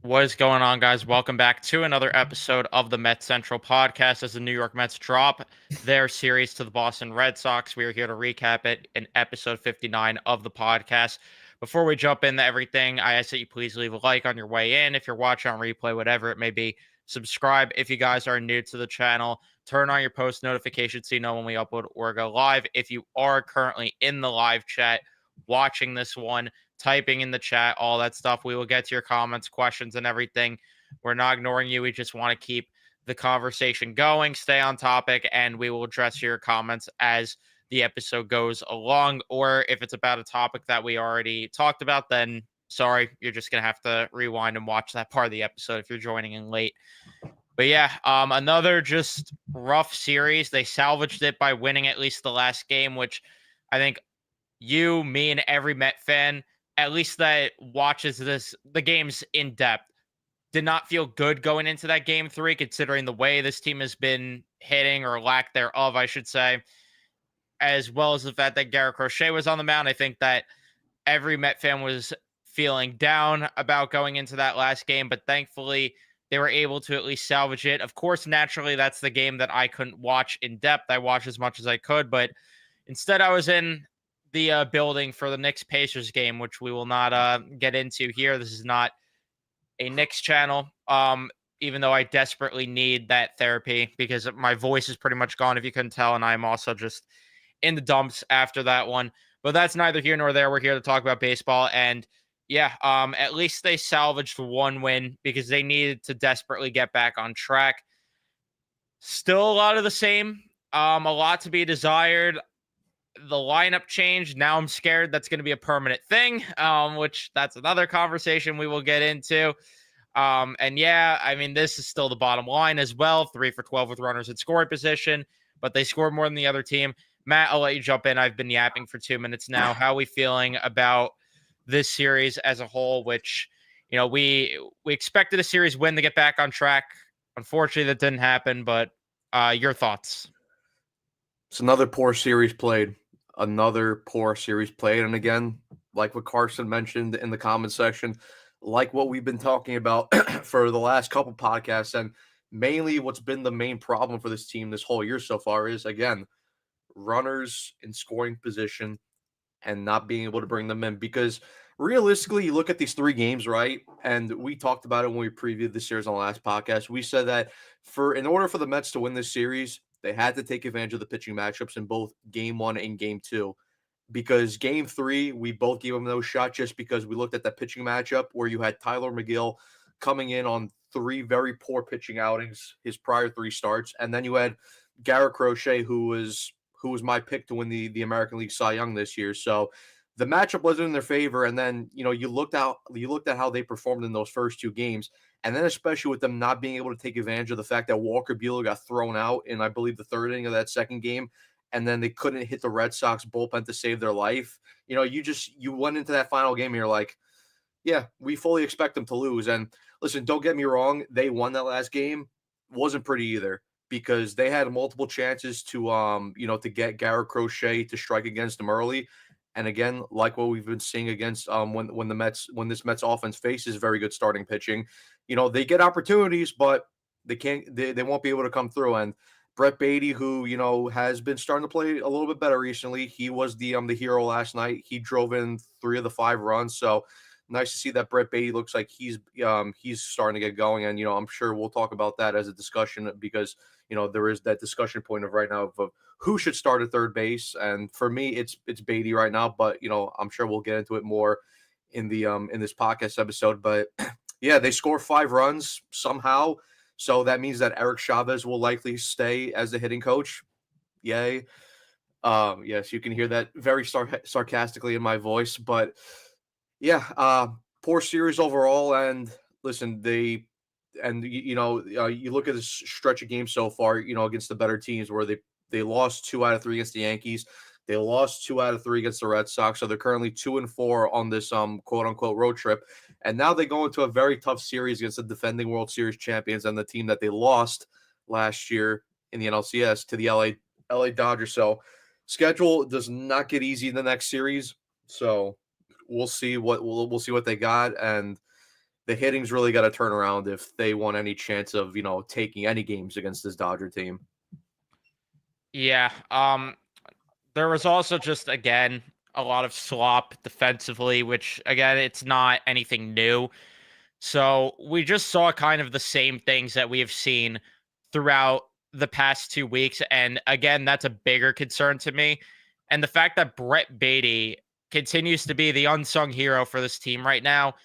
What is going on, guys? Welcome back to another episode of the Mets Central podcast. As the New York Mets drop their series to the Boston Red Sox, we are here to recap it in episode 59 of the podcast. Before we jump into everything, I ask that you please leave a like on your way in. If you're watching on replay, whatever it may be, subscribe if you guys are new to the channel. Turn on your post notifications so you know when we upload or go live. If you are currently in the live chat watching this one, typing in the chat, all that stuff. We will get to your comments, questions, and everything. We're not ignoring you. We just want to keep the conversation going, stay on topic, and we will address your comments as the episode goes along. Or if it's about a topic that we already talked about, then sorry, you're just going to have to rewind and watch that part of the episode if you're joining in late. But yeah, another just rough series. They salvaged it by winning at least the last game, which I think you, me, and every Met fan, at least that watches the games in depth, did not feel good going into that game three, considering the way this team has been hitting or lack thereof, I should say, as well as the fact that Garrett Crochet was on the mound. I think that every Met fan was feeling down about going into that last game, but thankfully they were able to at least salvage it. Of course, naturally, that's the game that I couldn't watch in depth. I watched as much as I could, but instead, I was in the building for the Knicks Pacers game, which we will not get into here. This is not a Knicks channel. Even though I desperately need that therapy because my voice is pretty much gone, if you couldn't tell, and I'm also just in the dumps after that one. But that's neither here nor there. We're here to talk about baseball, and yeah, at least they salvaged one win because they needed to desperately get back on track. Still a lot of the same. A lot to be desired. The lineup change. Now I'm scared that's going to be a permanent thing, which that's another conversation we will get into. And yeah, I mean, this is still the bottom line as well. 3 for 12 with runners in scoring position, but they scored more than the other team. Matt, I'll let you jump in. I've been yapping for 2 minutes now. How are we feeling about this series as a whole, which, we expected a series win to get back on track. Unfortunately, that didn't happen, but your thoughts? It's another poor series played. Another poor series played. And again, like what Carson mentioned in the comment section, like what we've been talking about for the last couple podcasts, and mainly what's been the main problem for this team this whole year so far is, again, runners in scoring position and not being able to bring them in. Because realistically, you look at these three games, right? And we talked about it when we previewed the series on the last podcast. We said that in order for the Mets to win this series, they had to take advantage of the pitching matchups in both game one and game two. Because game three, we both gave them no shot just because we looked at that pitching matchup where you had Tyler McGill coming in on three very poor pitching outings, his prior three starts, and then you had Garrett Crochet, who was my pick to win the American League Cy Young this year. So the matchup wasn't in their favor. And then you looked at how they performed in those first two games, and then especially with them not being able to take advantage of the fact that Walker Buehler got thrown out in, I believe, the third inning of that second game, and then they couldn't hit the Red Sox bullpen to save their life. You went into that final game and you're like, yeah, we fully expect them to lose. And listen, don't get me wrong, they won that last game. Wasn't pretty either because they had multiple chances to get Garrett Crochet to strike against them early. And again, like what we've been seeing against when this Mets offense faces very good starting pitching, they get opportunities, but they won't be able to come through. And Brett Beatty, who has been starting to play a little bit better recently, he was the hero last night. He drove in 3 of the 5 runs, so nice to see that Brett Beatty looks like he's starting to get going. And I'm sure we'll talk about that as a discussion because there is that discussion point of right now of who should start at third base. And for me, it's Beatty right now, but I'm sure we'll get into it more in this podcast episode. But yeah, they score 5 runs somehow. So that means that Eric Chavez will likely stay as the hitting coach. Yay. Yes, you can hear that very sarcastically in my voice, but yeah, poor series overall. And listen, you look at this stretch of games so far, against the better teams where they lost 2 out of 3 against the Yankees. They lost 2 out of 3 against the Red Sox. So they're currently 2-4 on this quote unquote road trip. And now they go into a very tough series against the defending World Series champions and the team that they lost last year in the NLCS to the LA Dodgers. So schedule does not get easy in the next series. So we'll see what they got, and the hitting's really got to turn around if they want any chance of, taking any games against this Dodger team. Yeah. There was also just again a lot of slop defensively, which again it's not anything new. So we just saw kind of the same things that we have seen throughout the past 2 weeks. And again, that's a bigger concern to me. And the fact that Brett Beatty continues to be the unsung hero for this team right now,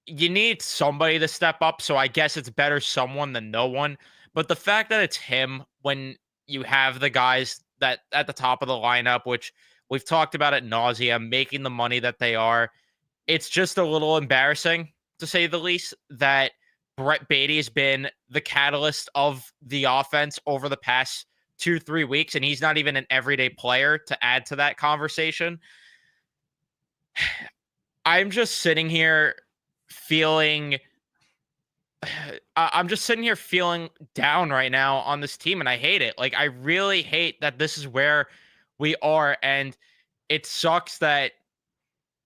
you need somebody to step up. So I guess it's better someone than no one. But the fact that it's him when you have the guys that at the top of the lineup, which we've talked about at nauseum, making the money that they are, it's just a little embarrassing to say the least that Brett Beatty has been the catalyst of the offense over the past 2-3 weeks, and he's not even an everyday player to add to that conversation. I'm just sitting here feeling I'm just sitting here feeling down right now on this team, and I hate it. Like, I really hate that this is where we are, and it sucks that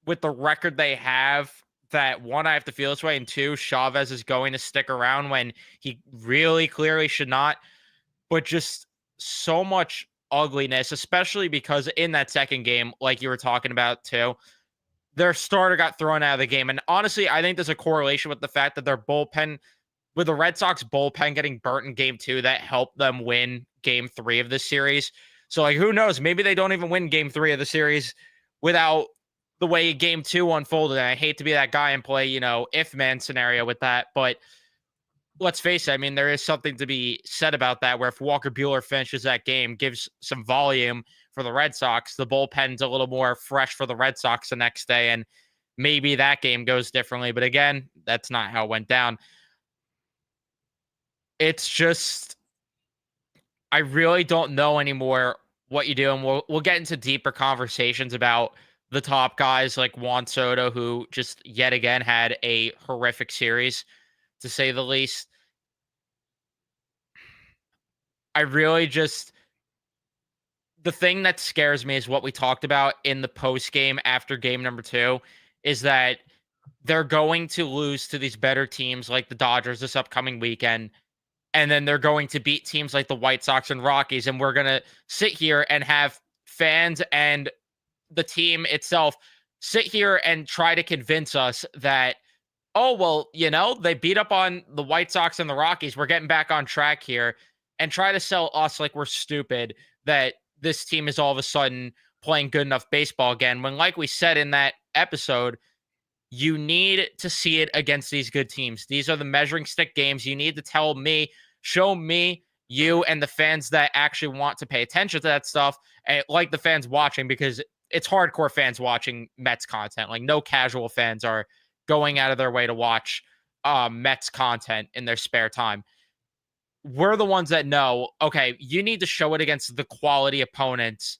with the record they have, that one, I have to feel this way, and two, Chavez is going to stick around when he really clearly should not. But just so much ugliness, especially because in that second game, like you were talking about too, their starter got thrown out of the game. And honestly, I think there's a correlation with the fact that their bullpen, with the Red Sox bullpen getting burnt in game 2, that helped them win game 3 of this series. So, like, who knows? Maybe they don't even win game 3 of the series without the way game 2 unfolded. And I hate to be that guy and play, if man scenario with that. But let's face it, I mean, there is something to be said about that, where if Walker Buehler finishes that game, gives some volume for the Red Sox, the bullpen's a little more fresh for the Red Sox the next day, and maybe that game goes differently. But again, that's not how it went down. It's just, I really don't know anymore what you do, and we'll get into deeper conversations about the top guys like Juan Soto, who just yet again had a horrific series, to say the least. I really just, the thing that scares me is what we talked about in the post game after game number 2, is that they're going to lose to these better teams like the Dodgers this upcoming weekend. And then they're going to beat teams like the White Sox and Rockies. And we're going to sit here and have fans and the team itself sit here and try to convince us that, oh, well, they beat up on the White Sox and the Rockies. We're getting back on track here, and try to sell us like we're stupid that this team is all of a sudden playing good enough baseball again. When, like we said in that episode, you need to see it against these good teams. These are the measuring stick games. You need to show me, you, and the fans that actually want to pay attention to that stuff, and like the fans watching, because it's hardcore fans watching Mets content. Like, no casual fans are going out of their way to watch Mets content in their spare time. We're the ones that know, okay, you need to show it against the quality opponents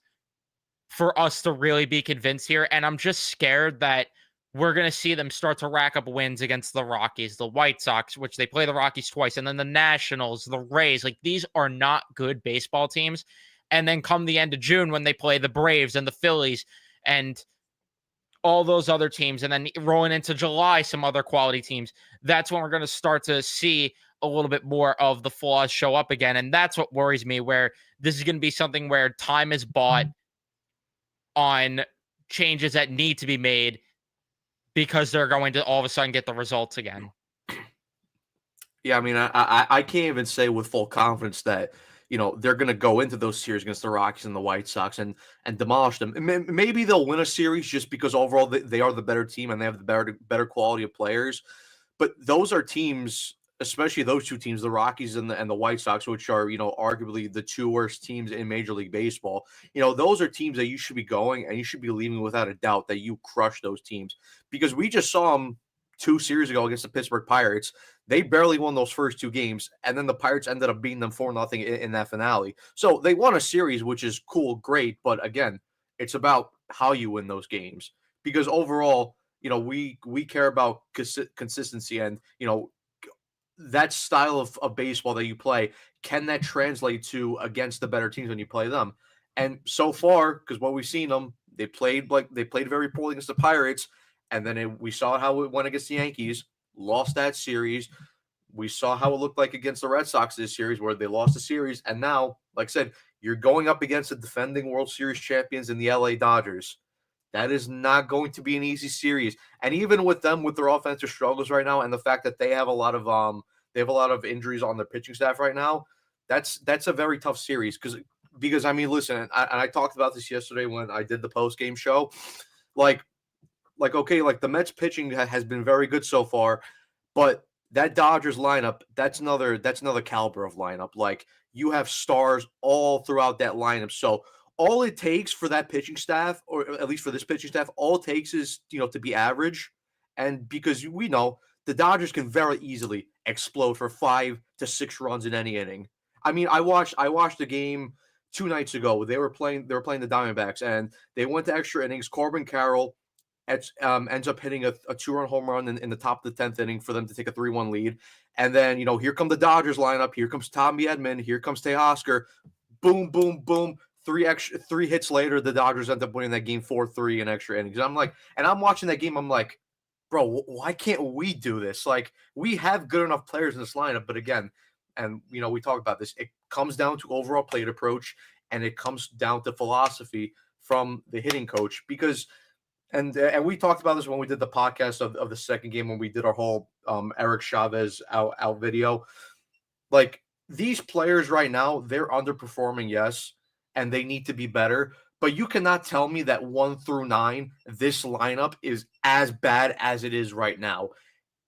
for us to really be convinced here. And I'm just scared that we're going to see them start to rack up wins against the Rockies, the White Sox, which they play the Rockies twice, and then the Nationals, the Rays. Like, these are not good baseball teams. And then come the end of June when they play the Braves and the Phillies and all those other teams, and then rolling into July, some other quality teams, that's when we're going to start to see a little bit more of the flaws show up again. And that's what worries me, where this is going to be something where time is bought on changes that need to be made because they're going to all of a sudden get the results again. Yeah, I mean, I can't even say with full confidence that, they're going to go into those series against the Rockies and the White Sox and demolish them. Maybe they'll win a series just because overall they are the better team and they have the better quality of players. But those are teams, especially those two teams, the Rockies and the White Sox, which are, arguably the two worst teams in Major League Baseball. Those are teams that you should be going, and you should be leaving without a doubt that you crush those teams, because we just saw them 2 series ago against the Pittsburgh Pirates. They barely won those first 2 games, and then the Pirates ended up beating them 4-0 in that finale. So they won a series, which is cool, great. But again, it's about how you win those games, because overall, we care about consistency, and, that style of baseball that you play, can that translate to against the better teams when you play them? And so far, because what we've seen them, they played very poorly against the Pirates, and then we saw how it went against the Yankees. lost that series. We saw how it looked like against the Red Sox this series, where they lost the series. And now, like I said, you're going up against the defending World Series champions in the LA Dodgers. That is not going to be an easy series. And even with them, with their offensive struggles right now, and the fact that they have a lot of injuries on their pitching staff right now, that's a very tough series. Because I mean, listen, and I talked about this yesterday when I did the post game show. Like okay, like the Mets pitching has been very good so far, but that Dodgers lineup, that's another caliber of lineup. Like, you have stars all throughout that lineup. So all it takes for that pitching staff, or at least for this pitching staff, all it takes is, to be average. And because we know the Dodgers can very easily explode for 5 to 6 runs in any inning. I mean, I watched the game 2 nights ago. They were playing the Diamondbacks, and they went to extra innings. Corbin Carroll ends up hitting a 2-run home run in the top of the 10th inning for them to take a 3-1 lead. And then, here come the Dodgers lineup. Here comes Tommy Edman. Here comes Teoscar. Boom, boom, boom. 3 hits later, the Dodgers end up winning that game 4-3 in extra innings. I'm watching that game. I'm like, bro, why can't we do this? Like, we have good enough players in this lineup. But again, and, we talk about this, it comes down to overall plate approach, and it comes down to philosophy from the hitting coach. Because and we talked about this when we did the podcast of the second game, when we did our whole Eric Chavez out video. Like, these players right now, they're underperforming, yes, and they need to be better. But you cannot tell me that 1 through 9, this lineup is as bad as it is right now.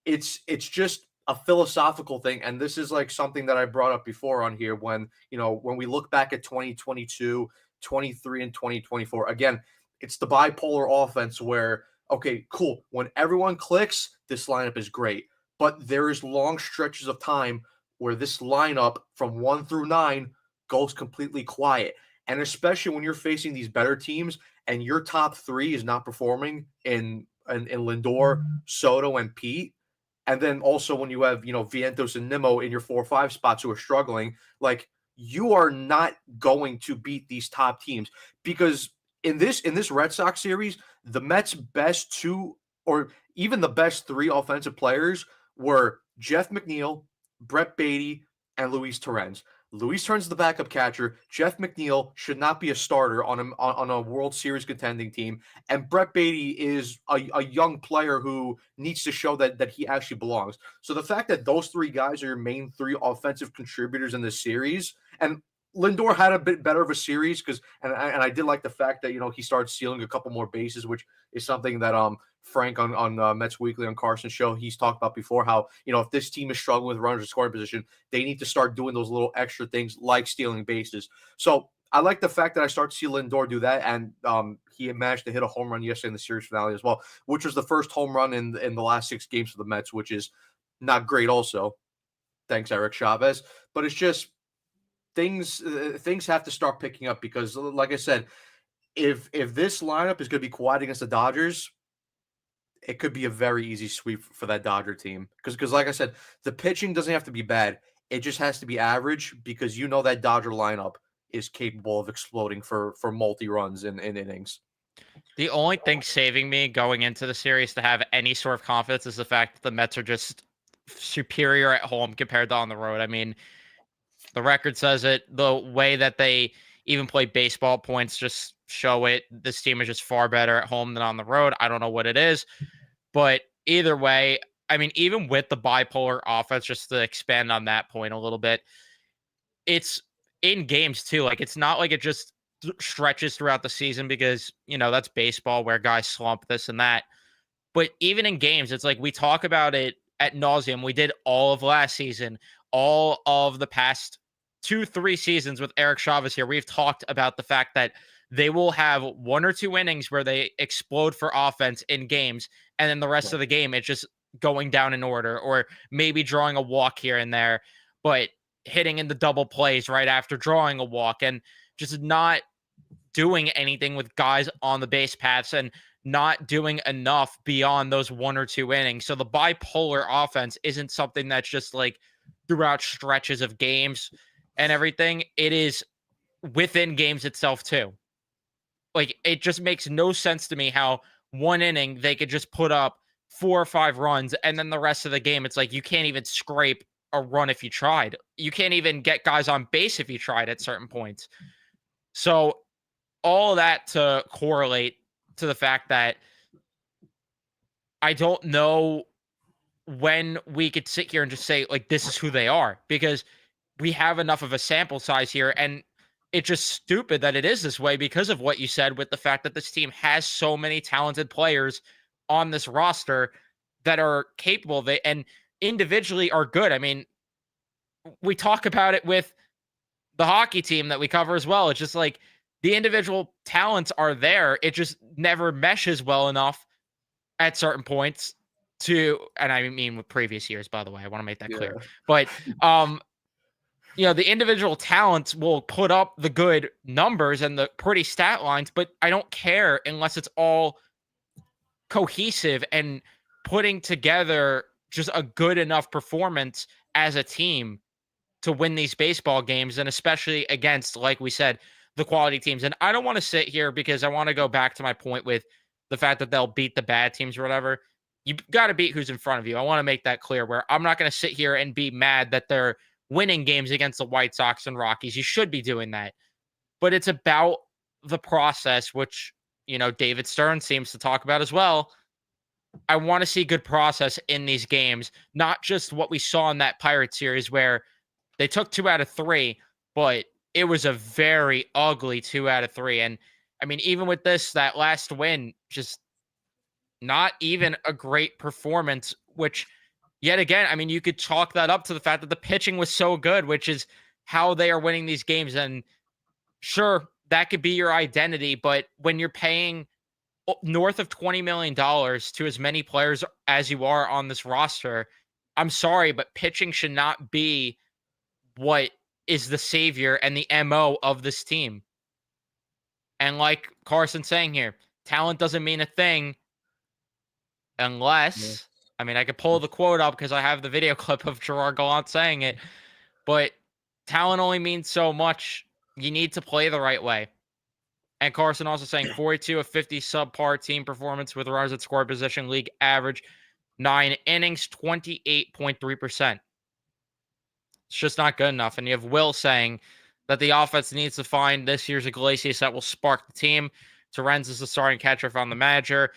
It's just a philosophical thing, and this is like something that I brought up before on here when we look back at 2022, 23, and 2024. Again, it's the bipolar offense where, okay, cool, when everyone clicks, this lineup is great. But there is long stretches of time where this lineup from 1 through 9 goes completely quiet. And especially when you're facing these better teams and your top 3 is not performing in Lindor, Soto, and Pete. And then also when you have, Vientos and Nimmo in your 4-5 spots who are struggling, like, you are not going to beat these top teams. Because in this Red Sox series, the Mets' best 2 or even the best 3 offensive players were Jeff McNeil, Brett Baty, and Luis Torrens. Luis Torrens is the backup catcher. Jeff McNeil should not be a starter on a World Series contending team. And Brett Baty is a young player who needs to show that he actually belongs. So the fact that those 3 guys are your main 3 offensive contributors in this series, and Lindor had a bit better of a series and I did like the fact that he started stealing a couple more bases, which is something that Frank on Mets Weekly on Carson's show, he's talked about before, how if this team is struggling with runners in scoring position, they need to start doing those little extra things like stealing bases. So I like the fact that I start to see Lindor do that, and he managed to hit a home run yesterday in the series finale as well, which was the first home run in the last 6 games for the Mets, which is not great also. Thanks, Eric Chavez. But it's just things have to start picking up, because like I said, if this lineup is going to be quiet against the Dodgers, it could be a very easy sweep for that Dodger team. Because like I said, the pitching doesn't have to be bad. It just has to be average, because that Dodger lineup is capable of exploding for multi-runs in innings. The only thing saving me going into the series to have any sort of confidence is the fact that the Mets are just superior at home compared to on the road. I mean, the record says it. The way that they even play baseball points just show it. This team is just far better at home than on the road. I don't know what it is. But either way, I mean, even with the bipolar offense, just to expand on that point a little bit, it's in games too. Like, it's not like it just stretches throughout the season, because, that's baseball where guys slump this and that. But even in games, it's like we talk about it ad nauseum. We did all of last season, all of the past 2-3 seasons with Eric Chavez here. We've talked about the fact that they will have 1 or 2 innings where they explode for offense in games, and then the rest of the game, it's just going down in order, or maybe drawing a walk here and there, but hitting in the double plays right after drawing a walk, and just not doing anything with guys on the base paths, and not doing enough beyond those 1 or 2 innings. So the bipolar offense isn't something that's just like throughout stretches of games and everything. It is within games itself too. Like, it just makes no sense to me how 1 inning they could just put up 4 or 5 runs, and then the rest of the game, it's like you can't even scrape a run if you tried. You can't even get guys on base if you tried at certain points. So all that to correlate to the fact that I don't know when we could sit here and just say, like, this is who they are, because we have enough of a sample size here. And it's just stupid that it is this way because of what you said, with the fact that this team has so many talented players on this roster that are capable of it and individually are good. I mean, we talk about it with the hockey team that we cover as well. It's just like the individual talents are there. It just never meshes well enough at certain points to, and I mean with previous years, by the way, I want to make that clear. But the individual talents will put up the good numbers and the pretty stat lines, but I don't care unless it's all cohesive and putting together just a good enough performance as a team to win these baseball games, and especially against, like we said, the quality teams. And I don't want to sit here because I want to go back to my point with the fact that they'll beat the bad teams or whatever. You got to beat who's in front of you. I want to make that clear, where I'm not going to sit here and be mad that they're winning games against the White Sox and Rockies. You should be doing that. But it's about the process, which, David Stern seems to talk about as well. I want to see good process in these games, not just what we saw in that Pirates series where they took 2 out of 3, but it was a very ugly 2 out of 3. And I mean, even with that last win, just not even a great performance, which yet again, I mean, you could chalk that up to the fact that the pitching was so good, which is how they are winning these games. And sure, that could be your identity, but when you're paying north of $20 million to as many players as you are on this roster, I'm sorry, but pitching should not be what is the savior and the MO of this team. And like Carson's saying here, talent doesn't mean a thing unless, I mean, I could pull the quote up because I have the video clip of Gerard Gallant saying it, but talent only means so much. You need to play the right way. And Carson also saying 42 of 50 subpar team performance with runners at score position, league average 9 innings, 28.3%. It's just not good enough. And you have Will saying that the offense needs to find this year's Iglesias that will spark the team. Torrens is the starting catcher, found the manager.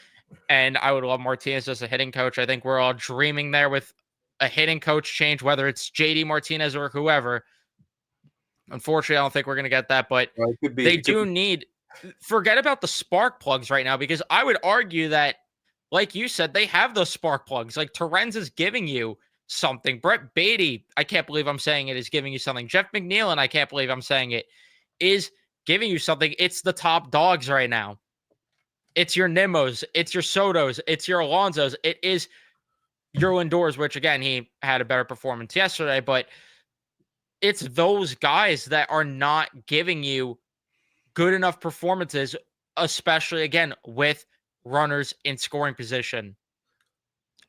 And I would love Martinez as a hitting coach. I think we're all dreaming there with a hitting coach change, whether it's JD Martinez or whoever. Unfortunately, I don't think we're going to get that, but they do need, forget about the spark plugs right now, because I would argue that, like you said, they have those spark plugs. Like Torrens is giving you something. Brett Beatty, I can't believe I'm saying it, is giving you something. Jeff McNeil, and I can't believe I'm saying it, is giving you something. It's the top dogs right now. It's your Nimos, it's your Sotos, it's your Alonsos, it is your Lindors, which again, he had a better performance yesterday, but it's those guys that are not giving you good enough performances, especially again with runners in scoring position.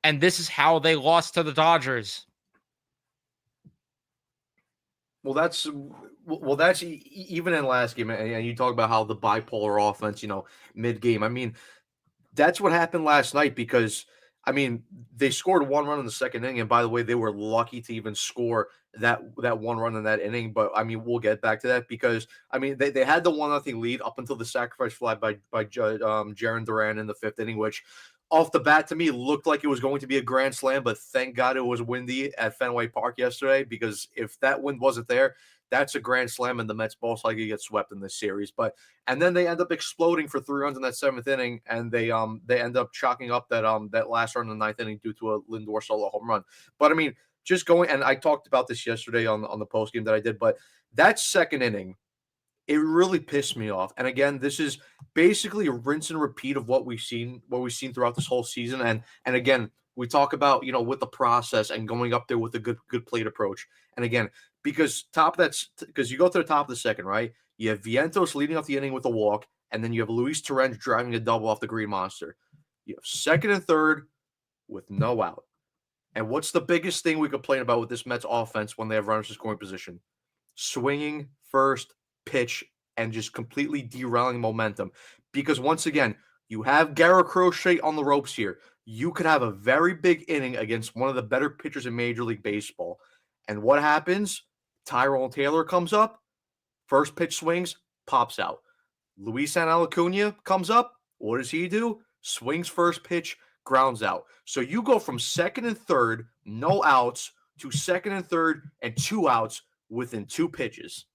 And this is how they lost to the Dodgers. Well, that's even in last game, and you talk about how the bipolar offense, mid-game. I mean, that's what happened last night, because I mean, they scored 1 run in the second inning, and by the way, they were lucky to even score that 1 run in that inning. But I mean, we'll get back to that, because I mean, they had the 1-0 lead up until the sacrifice fly by Jarren Duran in the 5th inning, which off the bat to me looked like it was going to be a grand slam. But thank God it was windy at Fenway Park yesterday, because if that wind wasn't there, that's a grand slam, and the Mets most likely get swept in this series. And then they end up exploding for 3 runs in that 7th inning, and they end up chalking up that last run in the 9th inning due to a Lindor solo home run. But I mean, just going, and I talked about this yesterday on the post game that I did, but that 2nd inning, it really pissed me off. And again, this is basically a rinse and repeat of what we've seen throughout this whole season. And again, we talk about, with the process and going up there with a good plate approach. And again, because you go to the top of the 2nd, right? You have Vientos leading off the inning with a walk, and then you have Luis Torrens driving a double off the Green Monster. You have 2nd and 3rd with no out. And what's the biggest thing we complain about with this Mets offense when they have runners in scoring position? Swinging first pitch and just completely derailing momentum. Because once again, you have Garrett Crochet on the ropes here. you could have a very big inning against one of the better pitchers in Major League Baseball. And what happens? Tyrone Taylor comes up, first pitch swings, pops out. Luis Acuna comes up. What does he do? Swings first pitch, grounds out. So you go from second and third, no outs, to second and third and 2 outs within 2 pitches.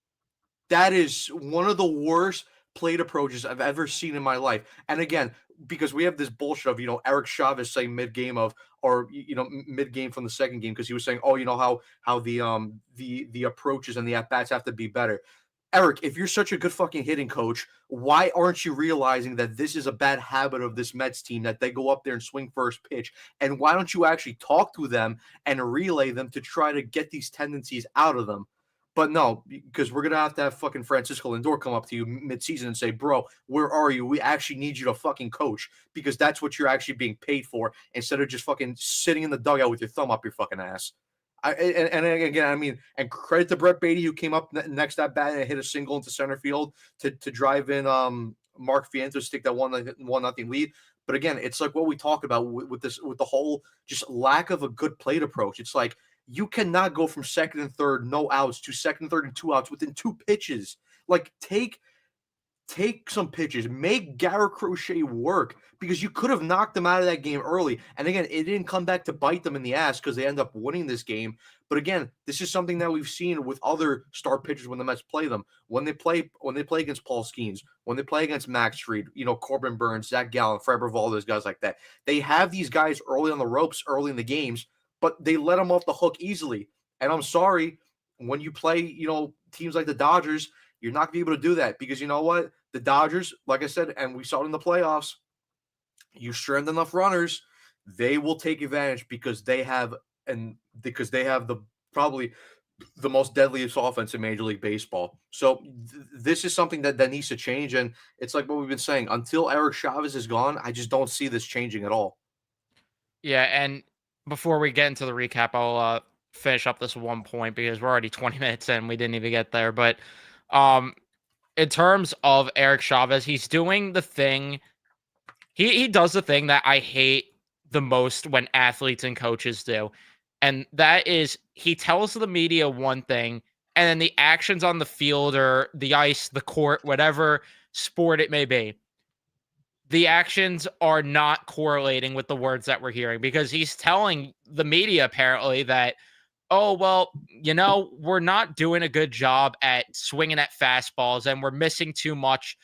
That is one of the worst plate approaches I've ever seen in my life. And again, because we have this bullshit of, Eric Chavez saying mid-game mid-game from the second game, because he was saying, oh, how the approaches and the at-bats have to be better. Eric, if you're such a good fucking hitting coach, why aren't you realizing that this is a bad habit of this Mets team, that they go up there and swing first pitch? And why don't you actually talk to them and relay them to try to get these tendencies out of them? But no, because we're going to have fucking Francisco Lindor come up to you mid-season and say, bro, where are you? We actually need you to fucking coach, because that's what you're actually being paid for, instead of just fucking sitting in the dugout with your thumb up your fucking ass. And credit to Brett Beatty, who came up next at bat and hit a single into center field to drive in Mark Vientos, stick that 1-0 lead. But again, it's like what we talk about with the whole just lack of a good plate approach. It's like, you cannot go from second and third, no outs, to second, third, and 2 outs within 2 pitches. Like, take some pitches, make Garrett Crochet work, because you could have knocked them out of that game early. And again, it didn't come back to bite them in the ass, because they end up winning this game. But again, this is something that we've seen with other star pitchers when the Mets play them. When they play against Paul Skeens, when they play against Max Fried, Corbin Burns, Zach Gallen, Framber Valdez, guys like that. They have these guys early on the ropes, early in the games, but they let them off the hook easily. And I'm sorry, when you play, teams like the Dodgers, you're not going to be able to do that, because you know what? The Dodgers, like I said, and we saw it in the playoffs, you strand enough runners, they will take advantage, because they have probably the most deadliest offense in Major League Baseball. So this is something that needs to change. And it's like what we've been saying, until Eric Chavez is gone, I just don't see this changing at all. Yeah, and before we get into the recap, I'll finish up this one point, because we're already 20 minutes in. We didn't even get there. But in terms of Eric Chavez, he's doing the thing. He does the thing that I hate the most when athletes and coaches do. And that is, he tells the media one thing, and then the actions on the field or the ice, the court, whatever sport it may be, the actions are not correlating with the words that we're hearing, because he's telling the media apparently that, oh, well, we're not doing a good job at swinging at fastballs, and we're missing too much.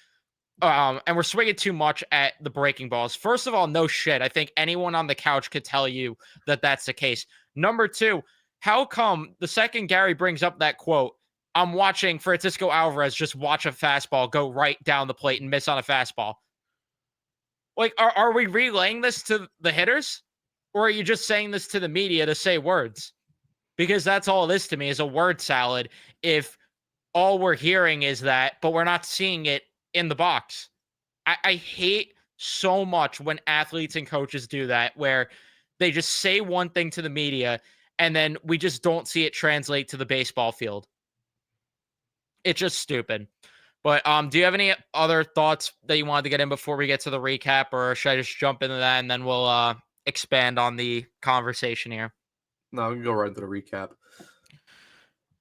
And we're swinging too much at the breaking balls. First of all, no shit. I think anyone on the couch could tell you that that's the case. Number two, how come the second Gary brings up that quote, I'm watching Francisco Alvarez just watch a fastball go right down the plate and miss on a fastball? Like, are we relaying this to the hitters? Or are you just saying this to the media to say words? Because that's all it is to me, is a word salad, if all we're hearing is that, but we're not seeing it in the box. I hate so much when athletes and coaches do that, where they just say one thing to the media and then we just don't see it translate to the baseball field. It's just stupid. But do you have any other thoughts that you wanted to get in before we get to the recap, or should I just jump into that and then we'll expand on the conversation here? No, we can go right into the recap.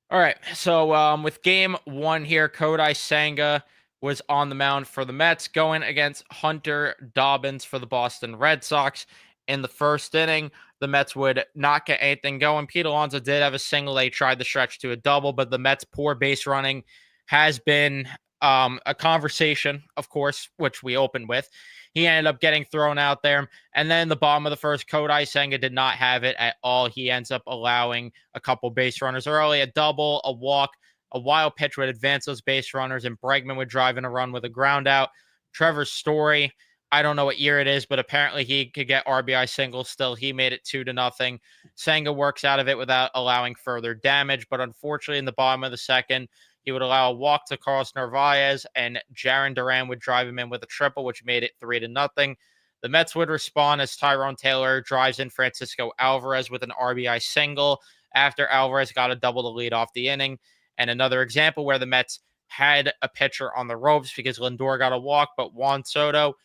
All right. So with game one here, Kodai Senga was on the mound for the Mets, going against Hunter Dobbins for the Boston Red Sox. In the first inning, the Mets would not get anything going. Pete Alonso did have a single. They tried the stretch to a double, but the Mets' poor base running has been a conversation, of course, which we opened with. He ended up getting thrown out there. And then the bottom of the first, Kodai Senga did not have it at all. He ends up allowing a couple base runners early, a double, a walk. A wild pitch would advance those base runners, and Bregman would drive in a run with a ground out. Trevor Story, I don't know what year it is, but apparently he could get RBI singles still. He made it 2-0. Senga works out of it without allowing further damage, but unfortunately in the bottom of the second, he would allow a walk to Carlos Narvaez, and Jarren Duran would drive him in with a triple, which made it 3-0. The Mets would respond as Tyrone Taylor drives in Francisco Alvarez with an RBI single after Alvarez got a double to lead off the inning. And another example where the Mets had a pitcher on the ropes, because Lindor got a walk, but Juan Soto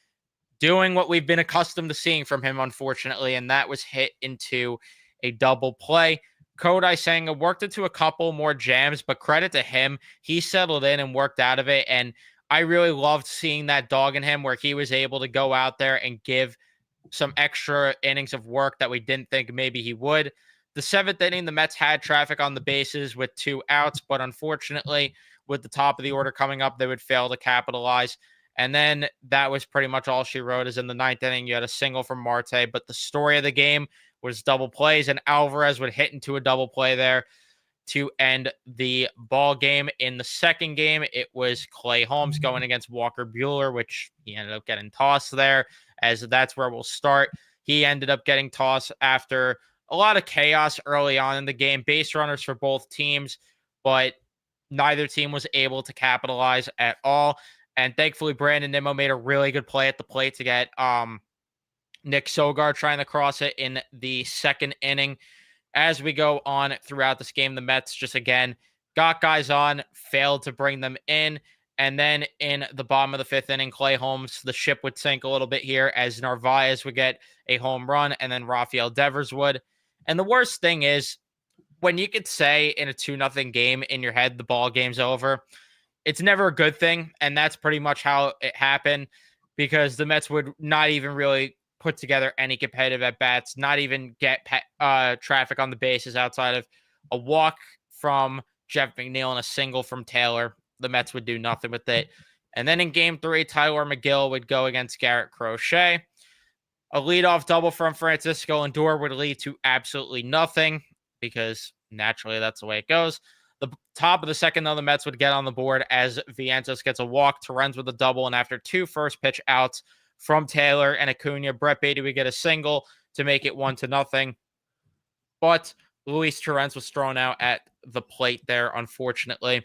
doing what we've been accustomed to seeing from him, unfortunately, and that was hit into a double play. Kodai Senga worked into a couple more jams, but credit to him, he settled in and worked out of it. And I really loved seeing that dog in him where he was able to go out there and give some extra innings of work that we didn't think maybe he would. The seventh inning, the Mets had traffic on the bases with 2 outs, but unfortunately, with the top of the order coming up, they would fail to capitalize. And then that was pretty much all she wrote. Is in the ninth inning, you had a single from Marte, but the story of the game was double plays, and Alvarez would hit into a double play there to end the ball game. In the second game, it was Clay Holmes going against Walker Buehler, which he ended up getting tossed there, as that's where we'll start. He ended up getting tossed after a lot of chaos early on in the game, base runners for both teams, but neither team was able to capitalize at all. And thankfully, Brandon Nimmo made a really good play at the plate to get Nick Sogard trying to cross it in the second inning. As we go on throughout this game, the Mets just again got guys on, failed to bring them in. And then in the bottom of the fifth inning, Clay Holmes, the ship would sink a little bit here as Narvaez would get a home run and then Rafael Devers would. And the worst thing is when you could say in a 2-0 game in your head, the ball game's over, it's never a good thing. And that's pretty much how it happened because the Mets would not even really put together any competitive at-bats, not even get traffic on the bases outside of a walk from Jeff McNeil and a single from Taylor. The Mets would do nothing with it. And then in game 3, Tyler McGill would go against Garrett Crochet. A leadoff double from Francisco Lindor would lead to absolutely nothing because naturally that's the way it goes. The top of the second, though, the Mets would get on the board as Vientos gets a walk, Torrens with a double, and after 2 first pitch outs from Taylor and Acuna, Brett Baty would get a single to make it 1-0. But Luis Torrens was thrown out at the plate there, unfortunately.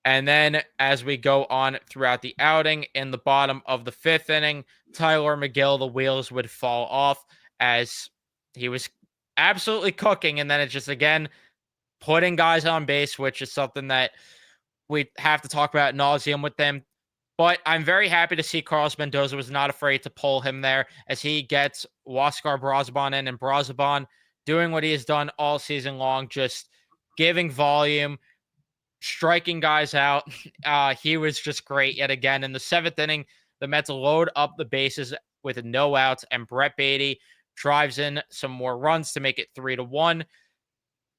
And then as we go on throughout the outing, in the bottom of the fifth inning, Tyler McGill, the wheels would fall off as he was absolutely cooking. And then it's just, again, putting guys on base, which is something that we have to talk about ad nauseum with them. But I'm very happy to see Carlos Mendoza was not afraid to pull him there as he gets Huáscar Brazoban in, and Brazoban doing what he has done all season long, just giving volume, striking guys out. He was just great yet again. In the seventh inning, the Mets load up the bases with no outs, and Brett Baty drives in some more runs to make it 3-1.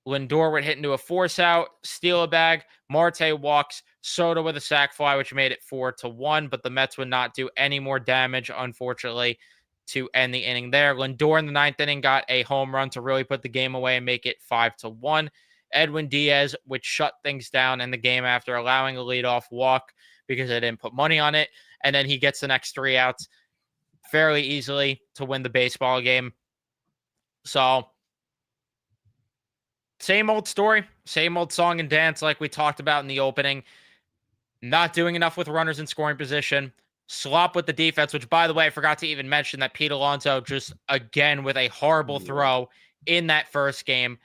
Lindor would hit into a force out, steal a bag. Marte walks, Soto with a sac fly, which made it 4-1, but the Mets would not do any more damage, unfortunately, to end the inning there. Lindor in the ninth inning got a home run to really put the game away and make it 5-1. Edwin Diaz would shut things down in the game after allowing a leadoff walk because they didn't put money on it. And then he gets the next 3 outs fairly easily to win the baseball game. So, same old story, same old song and dance like we talked about in the opening. Not doing enough with runners in scoring position. Slop with the defense, which, by the way, I forgot to even mention that Pete Alonso just, again, with a horrible throw in that first game.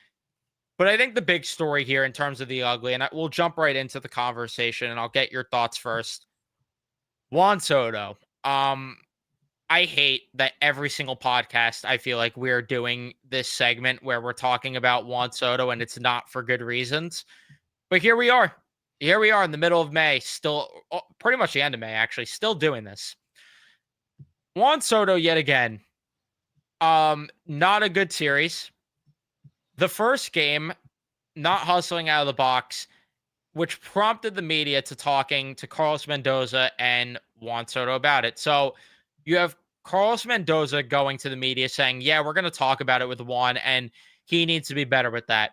But I think the big story here in terms of the ugly, and we'll jump right into the conversation, and I'll get your thoughts first. Juan Soto. I hate that every single podcast, I feel like we're doing this segment where we're talking about Juan Soto, and it's not for good reasons. But here we are. Here we are in the middle of May, still pretty much the end of May, actually, still doing this. Juan Soto, yet again, not a good series. The first game, not hustling out of the box, which prompted the media to talking to Carlos Mendoza and Juan Soto about it. So you have Carlos Mendoza going to the media saying, yeah, we're going to talk about it with Juan, and he needs to be better with that.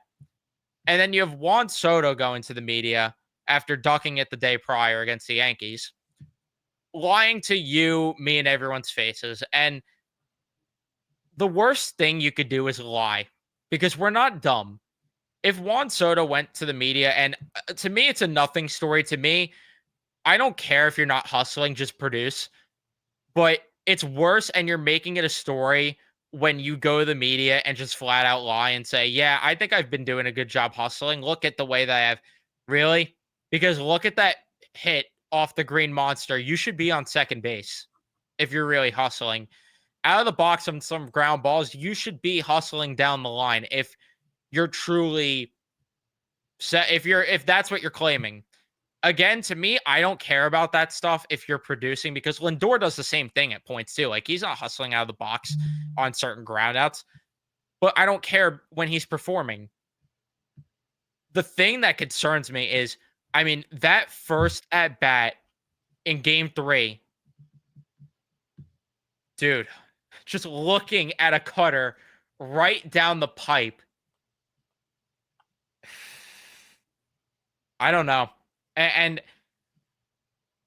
And then you have Juan Soto going to the media after ducking it the day prior against the Yankees, lying to you, me, and everyone's faces. And the worst thing you could do is lie, because we're not dumb. If Juan Soto went to the media, and to me, it's a nothing story. To me, I don't care if you're not hustling, just produce. But it's worse, and you're making it a story when you go to the media and just flat out lie and say, yeah, I think I've been doing a good job hustling. Look at the way that I have. Really? Because look at that hit off the Green Monster. You should be on second base. if you're really hustling. Out of the box on some ground balls, you should be hustling down the line if you're truly set, if that's what you're claiming. Again, to me, I don't care about that stuff if you're producing, because Lindor does the same thing at points too. Like, he's not hustling out of the box on certain groundouts, but I don't care when he's performing. The thing that concerns me is, I mean, that first at bat in game 3, dude, just looking at a cutter right down the pipe. I don't know. And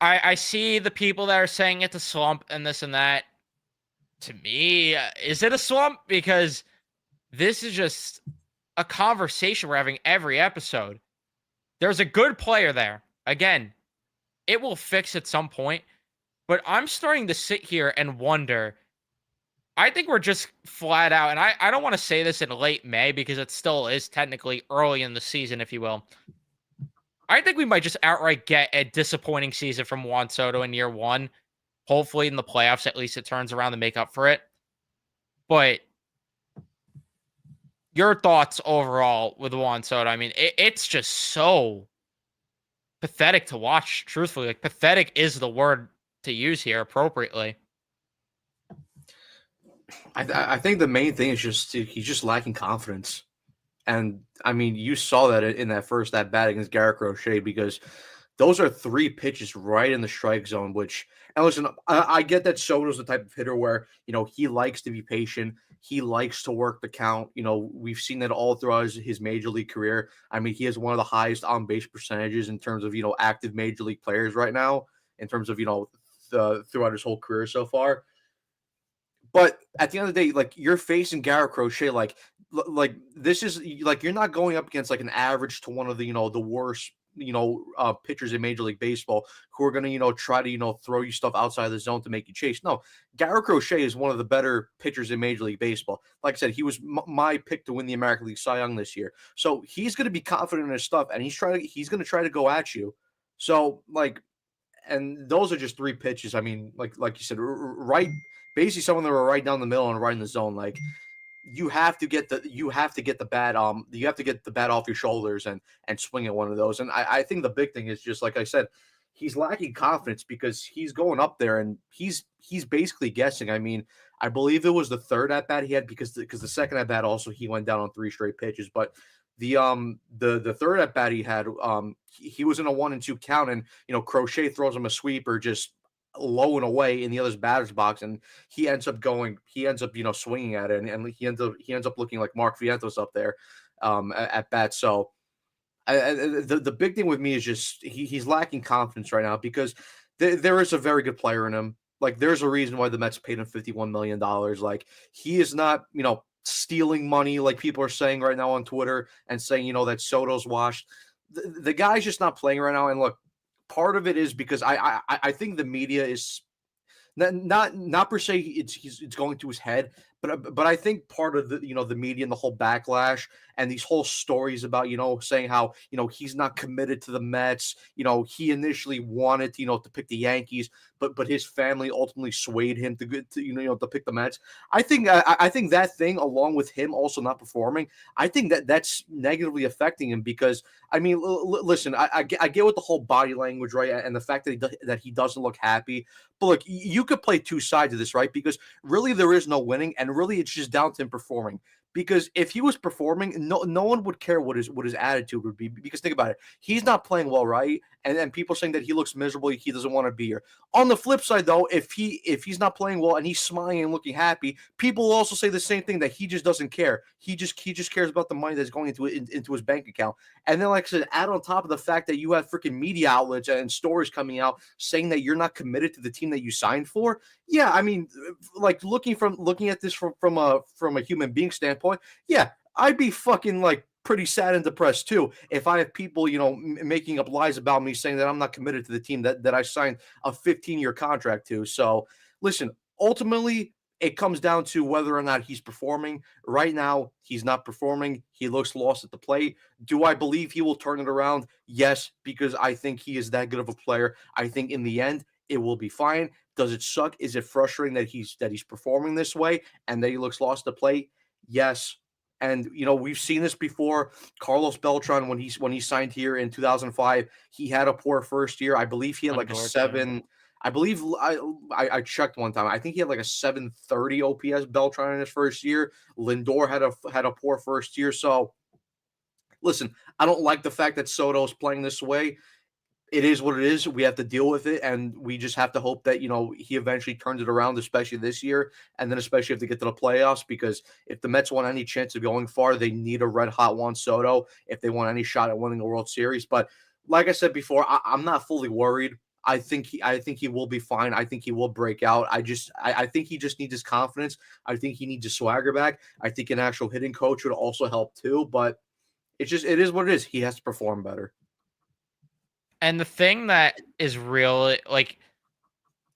I see the people that are saying it's a slump and this and that. To me, is it a slump? Because this is just a conversation we're having every episode. There's a good player there. Again, it will fix at some point. But I'm starting to sit here and wonder. I think we're just flat out, and I don't want to say this in late May because it still is technically early in the season, if you will. I think we might just outright get a disappointing season from Juan Soto in year 1. Hopefully in the playoffs, at least it turns around to make up for it. But your thoughts overall with Juan Soto? I mean, it's just so pathetic to watch, truthfully. Like, pathetic is the word to use here appropriately. I think the main thing is just he's just lacking confidence. And, I mean, you saw that in that first at bat against Garrett Crochet, because those are 3 pitches right in the strike zone, which – and listen, I get that Soto's the type of hitter where, he likes to be patient. He likes to work the count. We've seen that all throughout his major league career. I mean, he has one of the highest on-base percentages in terms of, active major league players right now, in terms of, throughout his whole career so far. But at the end of the day, like, you're facing Garrett Crochet, like this is like, you're not going up against like an average to one of the the worst pitchers in Major League Baseball who are going to try to throw you stuff outside of the zone to make you chase. No, Garrett Crochet is one of the better pitchers in Major League Baseball. Like I said, he was my pick to win the American League Cy Young this year, so he's going to be confident in his stuff, and he's going to try to go at you. So like, and those are just 3 pitches. I mean, like you said, right. Basically, some of them are right down the middle and right in the zone. Like, you have to get the bat off your shoulders and swing at one of those. And I think the big thing is just, like I said, he's lacking confidence because he's going up there and he's basically guessing. I mean, I believe it was the third at bat he had because the second at bat also he went down on 3 straight pitches. But the third at bat he had, he was in a 1-2 count, and Crochet throws him a sweeper just low and away in the other's batter's box, and he ends up swinging at it, and he ends up looking like Mark Vientos up there at bat. So the big thing with me is just he's lacking confidence right now, because there is a very good player in him. Like, there's a reason why the Mets paid him $51 million. Like, he is not stealing money like people are saying right now on Twitter and saying that Soto's washed. The guy's just not playing right now. And look, part of it is because I think the media is not per se it's going to his head, but I think part of the the media and the whole backlash and these whole stories about saying how he's not committed to the Mets. He initially wanted to pick the Yankees, but his family ultimately swayed him to pick the Mets. I think that thing, along with him also not performing, I think that's negatively affecting him, because I mean, listen, I get with the whole body language, right, and the fact that he doesn't look happy. But look, you could play 2 sides of this, right? Because really there is no winning, and really it's just down to him performing. Because if he was performing, no one would care what his attitude would be. Because think about it, he's not playing well, right? And people saying that he looks miserable, he doesn't want to be here. On the flip side, though, if he's not playing well and he's smiling and looking happy, people will also say the same thing, that he just doesn't care. He just cares about the money that's going into his bank account. And then, like I said, add on top of the fact that you have freaking media outlets and stories coming out saying that you're not committed to the team that you signed for. Yeah, I mean, like, looking at this from a human being standpoint, yeah, I'd be fucking like pretty sad and depressed too if I have people making up lies about me, saying that I'm not committed to the team that I signed a 15-year contract to. So listen, ultimately it comes down to whether or not he's performing. Right now, he's not performing. He looks lost at the plate. Do I believe he will turn it around? Yes, because I think he is that good of a player. I think in the end, It will be fine. Does it suck? Is it frustrating that he's performing this way and that he looks lost to play? Yes. And we've seen this before. Carlos Beltran, when he signed here in 2005, he had a poor first year. I believe he had like a Lindor, too. 7. I believe I checked one time. I think he had like a 730 OPS Beltran in his first year. Lindor had a poor first year. So listen, I don't like the fact that Soto's playing this way. It is what it is. We have to deal with it, and we just have to hope that he eventually turns it around, especially this year, and then especially if they get to the playoffs. Because if the Mets want any chance of going far, they need a red hot Juan Soto if they want any shot at winning the World Series. But like I said before, I'm not fully worried. I think he will be fine. I think he will break out. I think he just needs his confidence. I think he needs his swagger back. I think an actual hitting coach would also help too. But it is what it is. He has to perform better. And the thing that is really, like,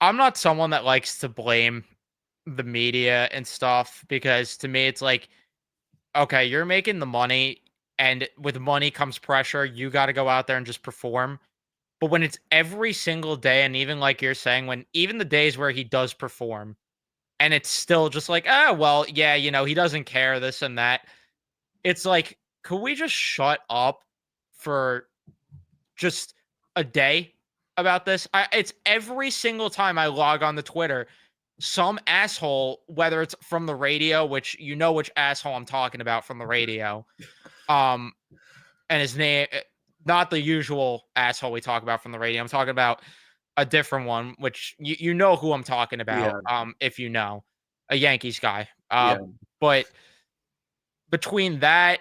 I'm not someone that likes to blame the media and stuff, because to me it's like, okay, you're making the money, and with money comes pressure. You got to go out there and just perform. But when it's every single day, and even like you're saying, when even the days where he does perform, and it's still just like, well, yeah, he doesn't care, this and that. It's like, could we just shut up for just a day about this? It's every single time I log on to Twitter, some asshole, whether it's from the radio, which which asshole I'm talking about from the radio, and his name, not the usual asshole we talk about from the radio. I'm talking about a different one, which you know who I'm talking about. Yeah. If you know, a Yankees guy. Yeah. But between that,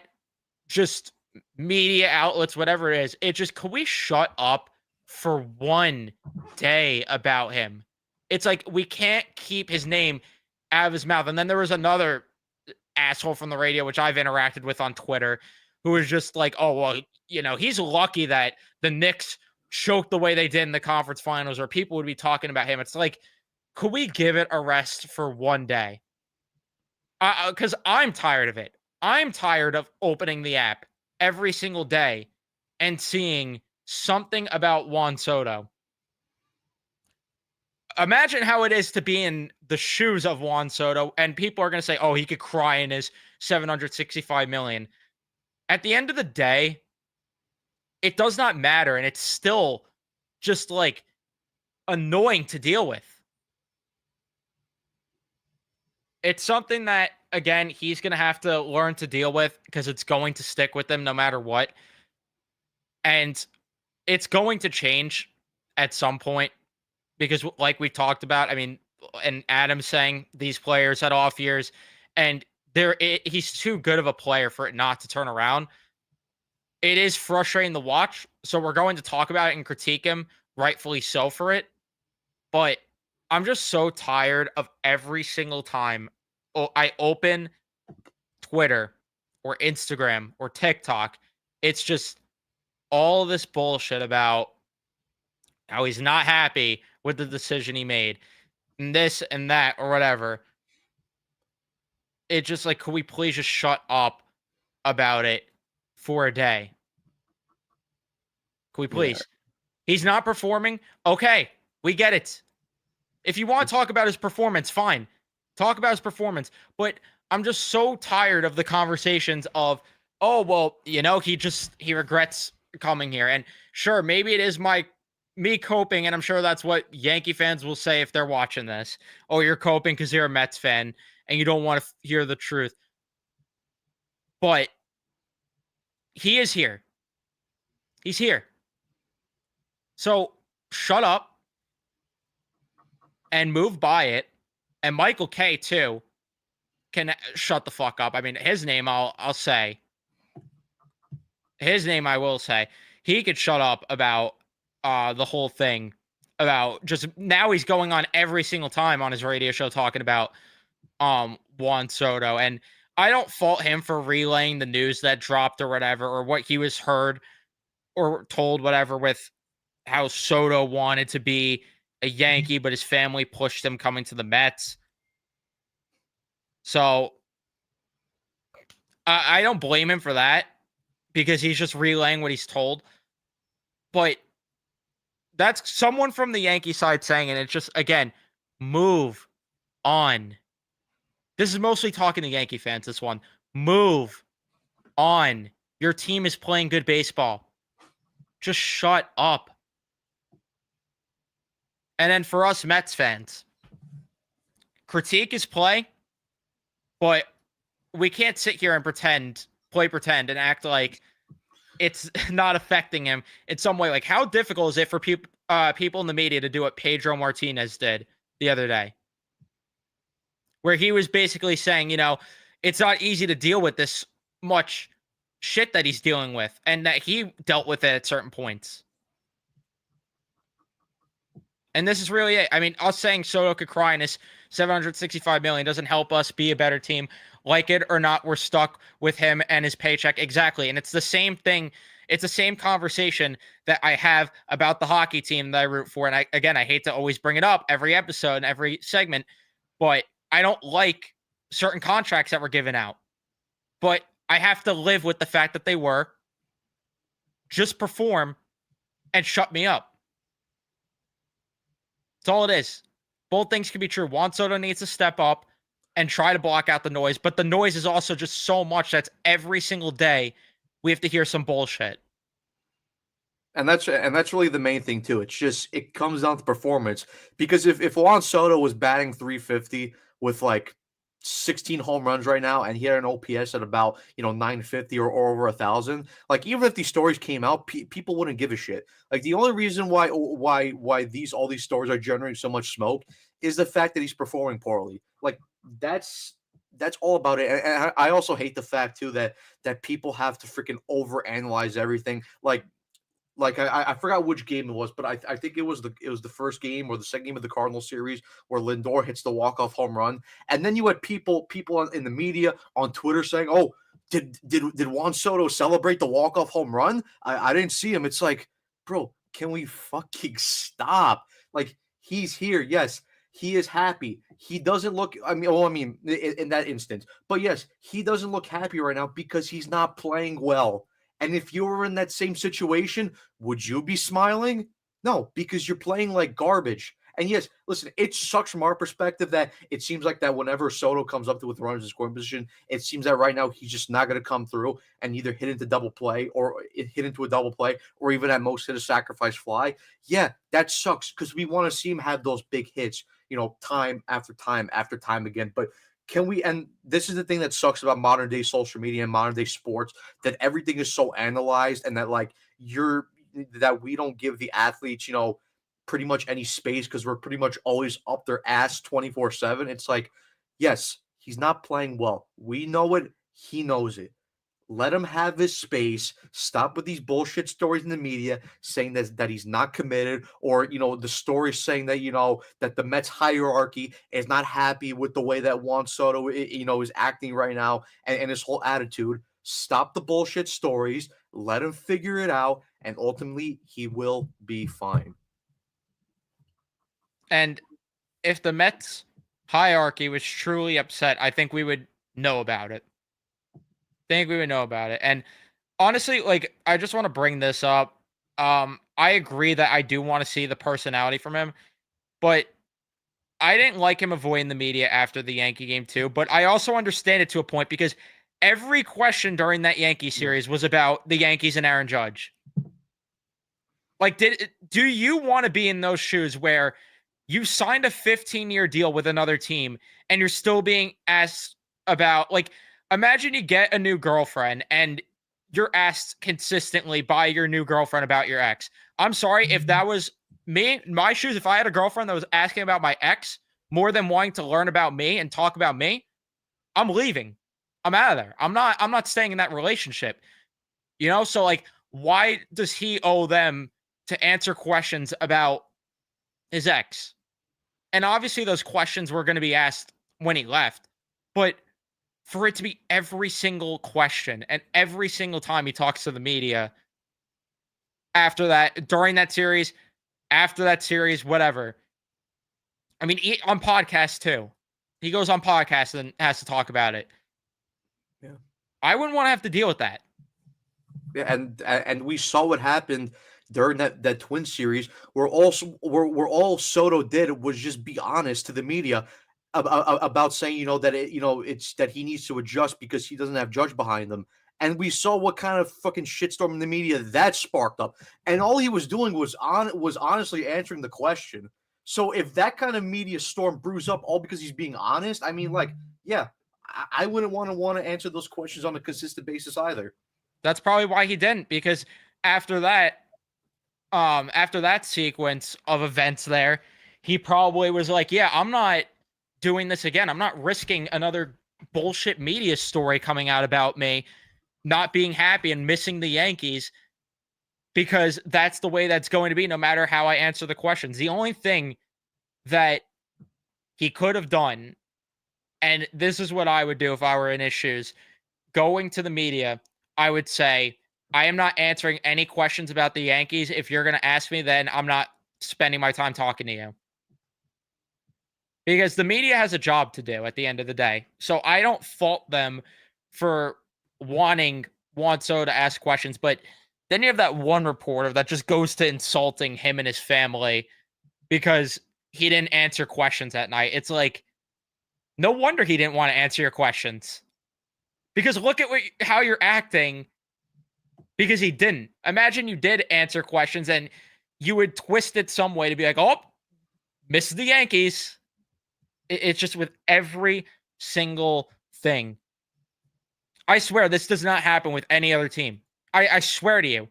just media outlets, whatever it is, could we shut up for one day about him? It's like, we can't keep his name out of his mouth. And then there was another asshole from the radio, which I've interacted with on Twitter, who was just like, oh, well, he's lucky that the Knicks choked the way they did in the conference finals, or people would be talking about him. It's like, could we give it a rest for one day? Because I'm tired of it. I'm tired of opening the app every single day and seeing something about Juan Soto. Imagine how it is to be in the shoes of Juan Soto, and people are going to say, oh, he could cry in his $765 million. At the end of the day, it does not matter, and it's still just like annoying to deal with. It's something that, again, he's going to have to learn to deal with, because it's going to stick with him no matter what. And it's going to change at some point, because like we talked about, I mean, and Adam saying these players had off years, and he's too good of a player for it not to turn around. It is frustrating to watch, so we're going to talk about it and critique him, rightfully so, for it. But I'm just so tired of every single time I open Twitter or Instagram or TikTok, it's just all this bullshit about how he's not happy with the decision he made, and this and that or whatever. It's just like, could we please just shut up about it for a day? Could we please? Yeah. He's not performing. Okay, we get it. If you want to talk about his performance, fine. Talk about his performance. But I'm just so tired of the conversations of, oh, well, he regrets coming here. And sure, maybe it is me coping, and I'm sure that's what Yankee fans will say if they're watching this. Oh, you're coping because you're a Mets fan and you don't want to hear the truth. But he is here. He's here. So shut up and move by it. And Michael Kay, too, can shut the fuck up. I mean, his name I'll say. His name I will say. He could shut up about the whole thing. About just, now he's going on every single time on his radio show talking about Juan Soto. And I don't fault him for relaying the news that dropped or whatever, or what he was heard or told, whatever, with how Soto wanted to be a Yankee, but his family pushed him coming to the Mets. So I don't blame him for that, because he's just relaying what he's told. But That's someone from the Yankee side saying it. It's just, again, move on. This is mostly talking to Yankee fans, this one. Move on. Your team is playing good baseball. Just shut up. And then for us Mets fans, critique his play, but we can't sit here and play pretend and act like it's not affecting him in some way. Like, how difficult is it for people in the media to do what Pedro Martinez did the other day? Where he was basically saying, it's not easy to deal with this much shit that he's dealing with, and that he dealt with it at certain points. And this is really it. I mean, us saying Soto could cry in his $765 million doesn't help us be a better team. Like it or not, we're stuck with him and his paycheck. Exactly. And it's the same thing. It's the same conversation that I have about the hockey team that I root for. And I hate to always bring it up every episode and every segment, but I don't like certain contracts that were given out. But I have to live with the fact that they were. Just perform and shut me up. That's all it is. Both things can be true. Juan Soto needs to step up and try to block out the noise, but the noise is also just so much that's every single day we have to hear some bullshit. And that's really the main thing too. It's just, it comes down to performance. Because if Juan Soto was batting .350 with like 16 home runs right now, and he had an OPS at about 950 or over 1,000, like, even if these stories came out, people wouldn't give a shit. Like, the only reason why all these stories are generating so much smoke is the fact that he's performing poorly. Like, that's all about it. And I also hate the fact too that people have to freaking overanalyze everything. Like I forgot which game it was, but I think it was the first game or the second game of the Cardinals series where Lindor hits the walk-off home run, and then you had people in the media on Twitter saying, "Oh, did Juan Soto celebrate the walk-off home run? I didn't see him." It's like, bro, can we fucking stop? Like, he's here, yes. He is happy. He doesn't look, in that instance. But yes, he doesn't look happy right now because he's not playing well. And if you were in that same situation, would you be smiling? No, because you're playing like garbage. And yes, listen, it sucks from our perspective that it seems like that whenever Soto comes up to with runners in scoring position, it seems that right now he's just not going to come through and either hit into double play or hit into a double play or even at most hit a sacrifice fly. Yeah, that sucks because we want to see him have those big hits, time after time after time again. But and this is the thing that sucks about modern day social media and modern day sports, that everything is so analyzed, and that that we don't give the athletes, pretty much any space because we're pretty much always up their ass 24/7. It's like, yes, he's not playing well. We know it. He knows it. Let him have his space. Stop with these bullshit stories in the media saying that he's not committed, or the stories saying that that the Mets hierarchy is not happy with the way that Juan Soto is acting right now, and his whole attitude. Stop the bullshit stories. Let him figure it out, and ultimately he will be fine. And if the Mets hierarchy was truly upset, I think we would know about it. And honestly, like, I just want to bring this up. I agree that I do want to see the personality from him, but I didn't like him avoiding the media after the Yankee game too. But I also understand it to a point because every question during that Yankee series was about the Yankees and Aaron Judge. Like, do you want to be in those shoes where you signed a 15-year deal with another team and you're still being asked about, like, imagine you get a new girlfriend and you're asked consistently by your new girlfriend about your ex. I'm sorry, if that was me, my shoes, if I had a girlfriend that was asking about my ex more than wanting to learn about me and talk about me, I'm leaving. I'm out of there. I'm not staying in that relationship. So, like, why does he owe them to answer questions about his ex? And obviously those questions were going to be asked when he left, but for it to be every single question and every single time he talks to the media after that, during that series, after that series, whatever. I mean, on podcasts too. He goes on podcasts and has to talk about it. Yeah. I wouldn't want to have to deal with that. Yeah, and we saw what happened, during that twin series, where all Soto did was just be honest to the media about saying, that it's that he needs to adjust because he doesn't have Judge behind him. And we saw what kind of fucking shitstorm in the media that sparked up. And all he was doing was honestly answering the question. So if that kind of media storm brews up all because he's being honest, I mean, like, yeah, I wouldn't want to answer those questions on a consistent basis either. That's probably why he didn't, because after that sequence of events there, he probably was like, yeah, I'm not doing this again. I'm not risking another bullshit media story coming out about me not being happy and missing the Yankees, because that's the way that's going to be no matter how I answer the questions. The only thing that he could have done, and this is what I would do if I were in his shoes, going to the media, I would say, I am not answering any questions about the Yankees. If you're going to ask me, then I'm not spending my time talking to you. Because the media has a job to do at the end of the day. So I don't fault them for wanting Juan Soto to ask questions. But then you have that one reporter that just goes to insulting him and his family because he didn't answer questions that night. It's like, no wonder he didn't want to answer your questions. Because look at how you're acting, because he didn't. Imagine you did answer questions and you would twist it some way to be like, oh, miss the Yankees. It's just with every single thing. I swear this does not happen with any other team. I swear to you.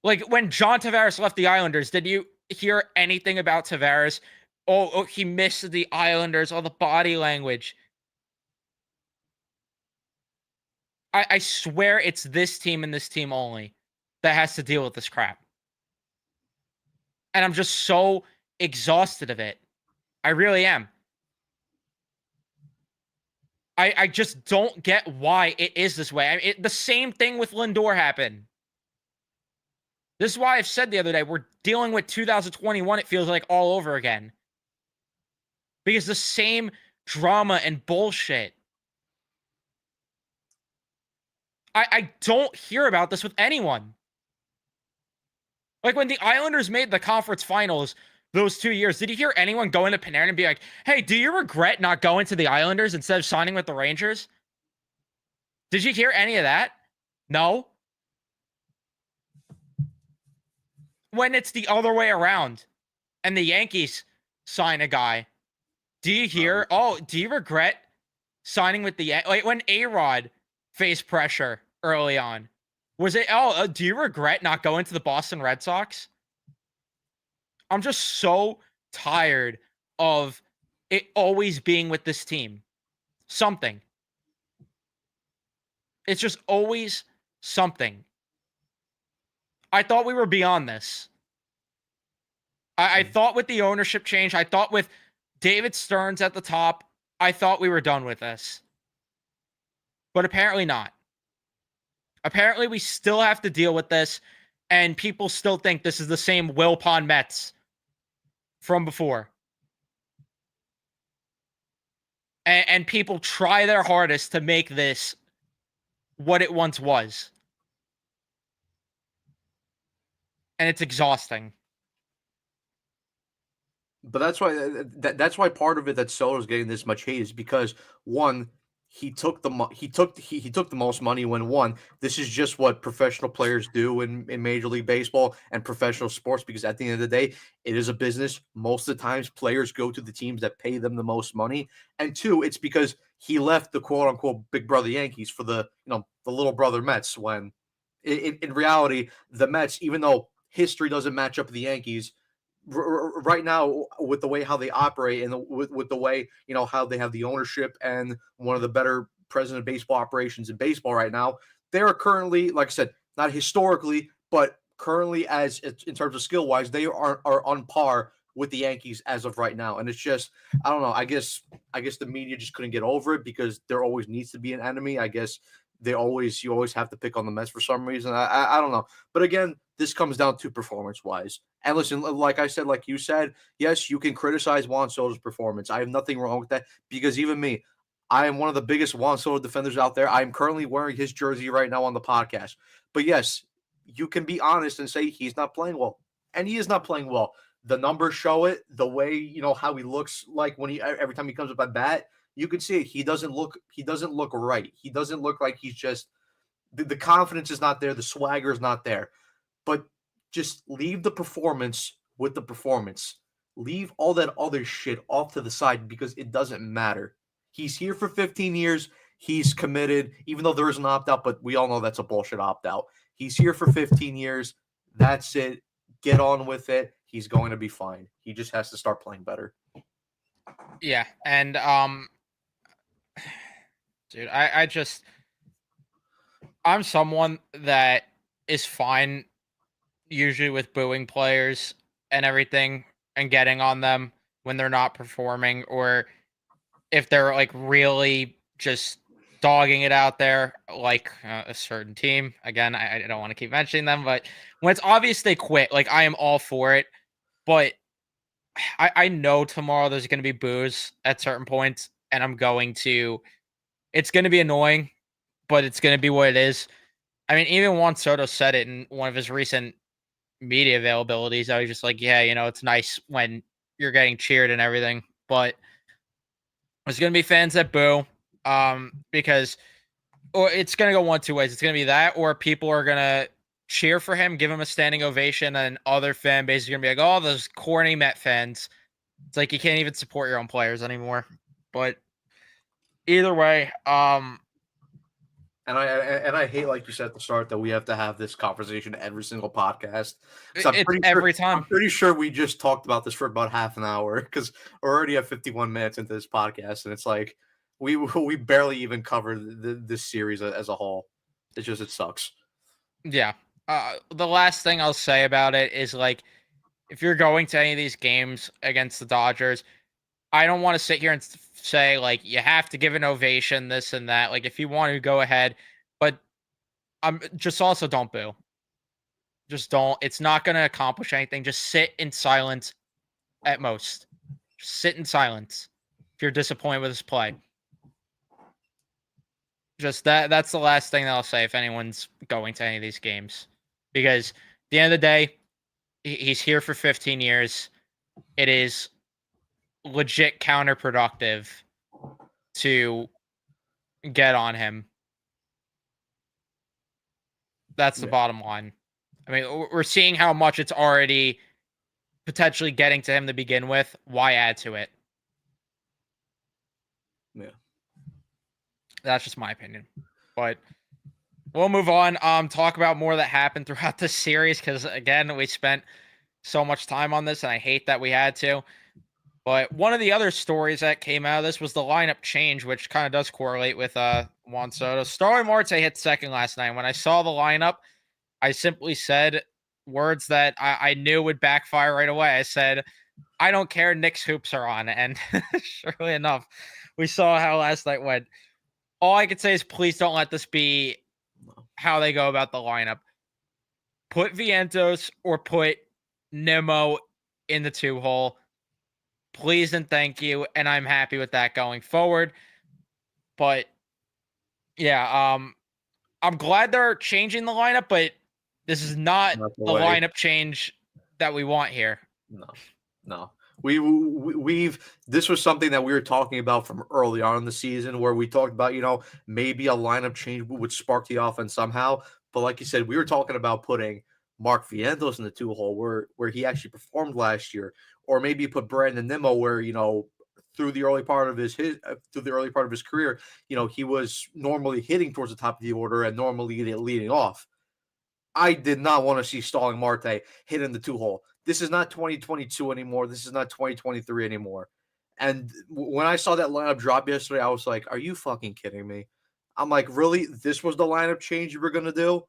Like when John Tavares left the Islanders, did you hear anything about Tavares? Oh, he missed the Islanders, all the body language. I swear it's this team and this team only that has to deal with this crap. And I'm just so exhausted of it. I really am. I just don't get why it is this way. I mean, the same thing with Lindor happened. This is why I've said the other day, we're dealing with 2021, it feels like, all over again. Because the same drama and bullshit. I don't hear about this with anyone. Like when the Islanders made the conference finals those 2 years, did you hear anyone go into Panarin and be like, hey, do you regret not going to the Islanders instead of signing with the Rangers? Did you hear any of that? No. When it's the other way around and the Yankees sign a guy, do you hear, do you regret signing with the Yankees? Like when A-Rod faced pressure early on, was it, do you regret not going to the Boston Red Sox? I'm just so tired of it always being with this team. Something. It's just always something. I thought we were beyond this. I thought with the ownership change, I thought with David Stearns at the top, I thought we were done with this. But apparently not. Apparently we still have to deal with this, and people still think this is the same Wilpon Mets from before. And people try their hardest to make this what it once was. And it's exhausting. But that's why part of it that Soto's getting this much hate is because, one, he took the most money when, one, this is just what professional players do in Major League Baseball and professional sports, because at the end of the day, it is a business. Most of the times players go to the teams that pay them the most money. And two, it's because he left the quote unquote big brother Yankees for the little brother Mets, when in reality, the Mets, even though history doesn't match up with the Yankees, right now, with the way how they operate and with the way how they have the ownership and one of the better president of baseball operations in baseball right now, they are currently, like I said, not historically, but currently, as in terms of skill wise, they are on par with the Yankees as of right now. And it's just, I don't know, I guess the media just couldn't get over it because there always needs to be an enemy. I guess you always have to pick on the Mets for some reason. I don't know. But again, this comes down to performance-wise. And listen, like I said, like you said, yes, you can criticize Juan Soto's performance. I have nothing wrong with that, because even me, I am one of the biggest Juan Soto defenders out there. I am currently wearing his jersey right now on the podcast. But yes, you can be honest and say he's not playing well. And he is not playing well. The numbers show it. The way, how he looks like when every time he comes up at bat, you can see it. He doesn't look right. He doesn't look like he's just the confidence is not there, the swagger is not there. But just leave the performance with the performance. Leave all that other shit off to the side because it doesn't matter. He's here for 15 years. He's committed, even though there is an opt out, but we all know that's a bullshit opt out. He's here for 15 years. That's it. Get on with it. He's going to be fine. He just has to start playing better. Yeah, and dude, I'm someone that is fine usually with booing players and everything and getting on them when they're not performing, or if they're like really just dogging it out there, like a certain team. Again, I don't want to keep mentioning them, but when it's obvious they quit, like I am all for it. But I know tomorrow there's going to be boos at certain points, and it's going to be annoying, but it's going to be what it is. I mean, even Juan Soto said it in one of his recent media availabilities. I was just like, yeah, it's nice when you're getting cheered and everything, but there's going to be fans that boo, because, or it's going to go one, two ways. It's going to be that, or people are going to cheer for him, give him a standing ovation, and other fan base is going to be like, oh, those corny Met fans. It's like you can't even support your own players anymore. But either way, and I hate, like you said at the start, that we have to have this conversation every single podcast. I'm pretty sure we just talked about this for about half an hour because we're already at 51 minutes into this podcast, and it's like we barely even covered this series as a whole. It sucks. Yeah. The last thing I'll say about it is, like, if you're going to any of these games against the Dodgers, I don't want to sit here and say, like, you have to give an ovation, this and that. Like, if you want to, go ahead. But just also don't boo. Just don't. It's not going to accomplish anything. Just sit in silence at most. Just sit in silence if you're disappointed with his play. Just that's the last thing that I'll say if anyone's going to any of these games. Because at the end of the day, he's here for 15 years. It is legit counterproductive to get on him. That's the bottom line. I mean, we're seeing how much it's already potentially getting to him to begin with. Why add to it? Yeah. That's just my opinion. But we'll move on. Talk about more that happened throughout this series, because again, we spent so much time on this, and I hate that we had to. But one of the other stories that came out of this was the lineup change, which kind of does correlate with Juan Soto. Starling Marte hit second last night. When I saw the lineup, I simply said words that I knew would backfire right away. I said, I don't care, Knicks hoops are on. And surely enough, we saw how last night went. All I could say is please don't let this be how they go about the lineup. Put Vientos or put Nimmo in the 2-hole. Please and thank you, and I'm happy with that going forward. But yeah, I'm glad they're changing the lineup, but this is not the lineup change that we want here. No. This was something that we were talking about from early on in the season, where we talked about, maybe a lineup change would spark the offense somehow. But like you said, we were talking about putting Mark Vientos in the 2-hole where he actually performed last year, or maybe put Brandon Nimmo where, through the early part of his career, he was normally hitting towards the top of the order and normally leading off. I did not want to see Starling Marte hit in the 2-hole. This is not 2022 anymore. This is not 2023 anymore. And when I saw that lineup drop yesterday, I was like, are you fucking kidding me? I'm like, really? This was the lineup change you were going to do?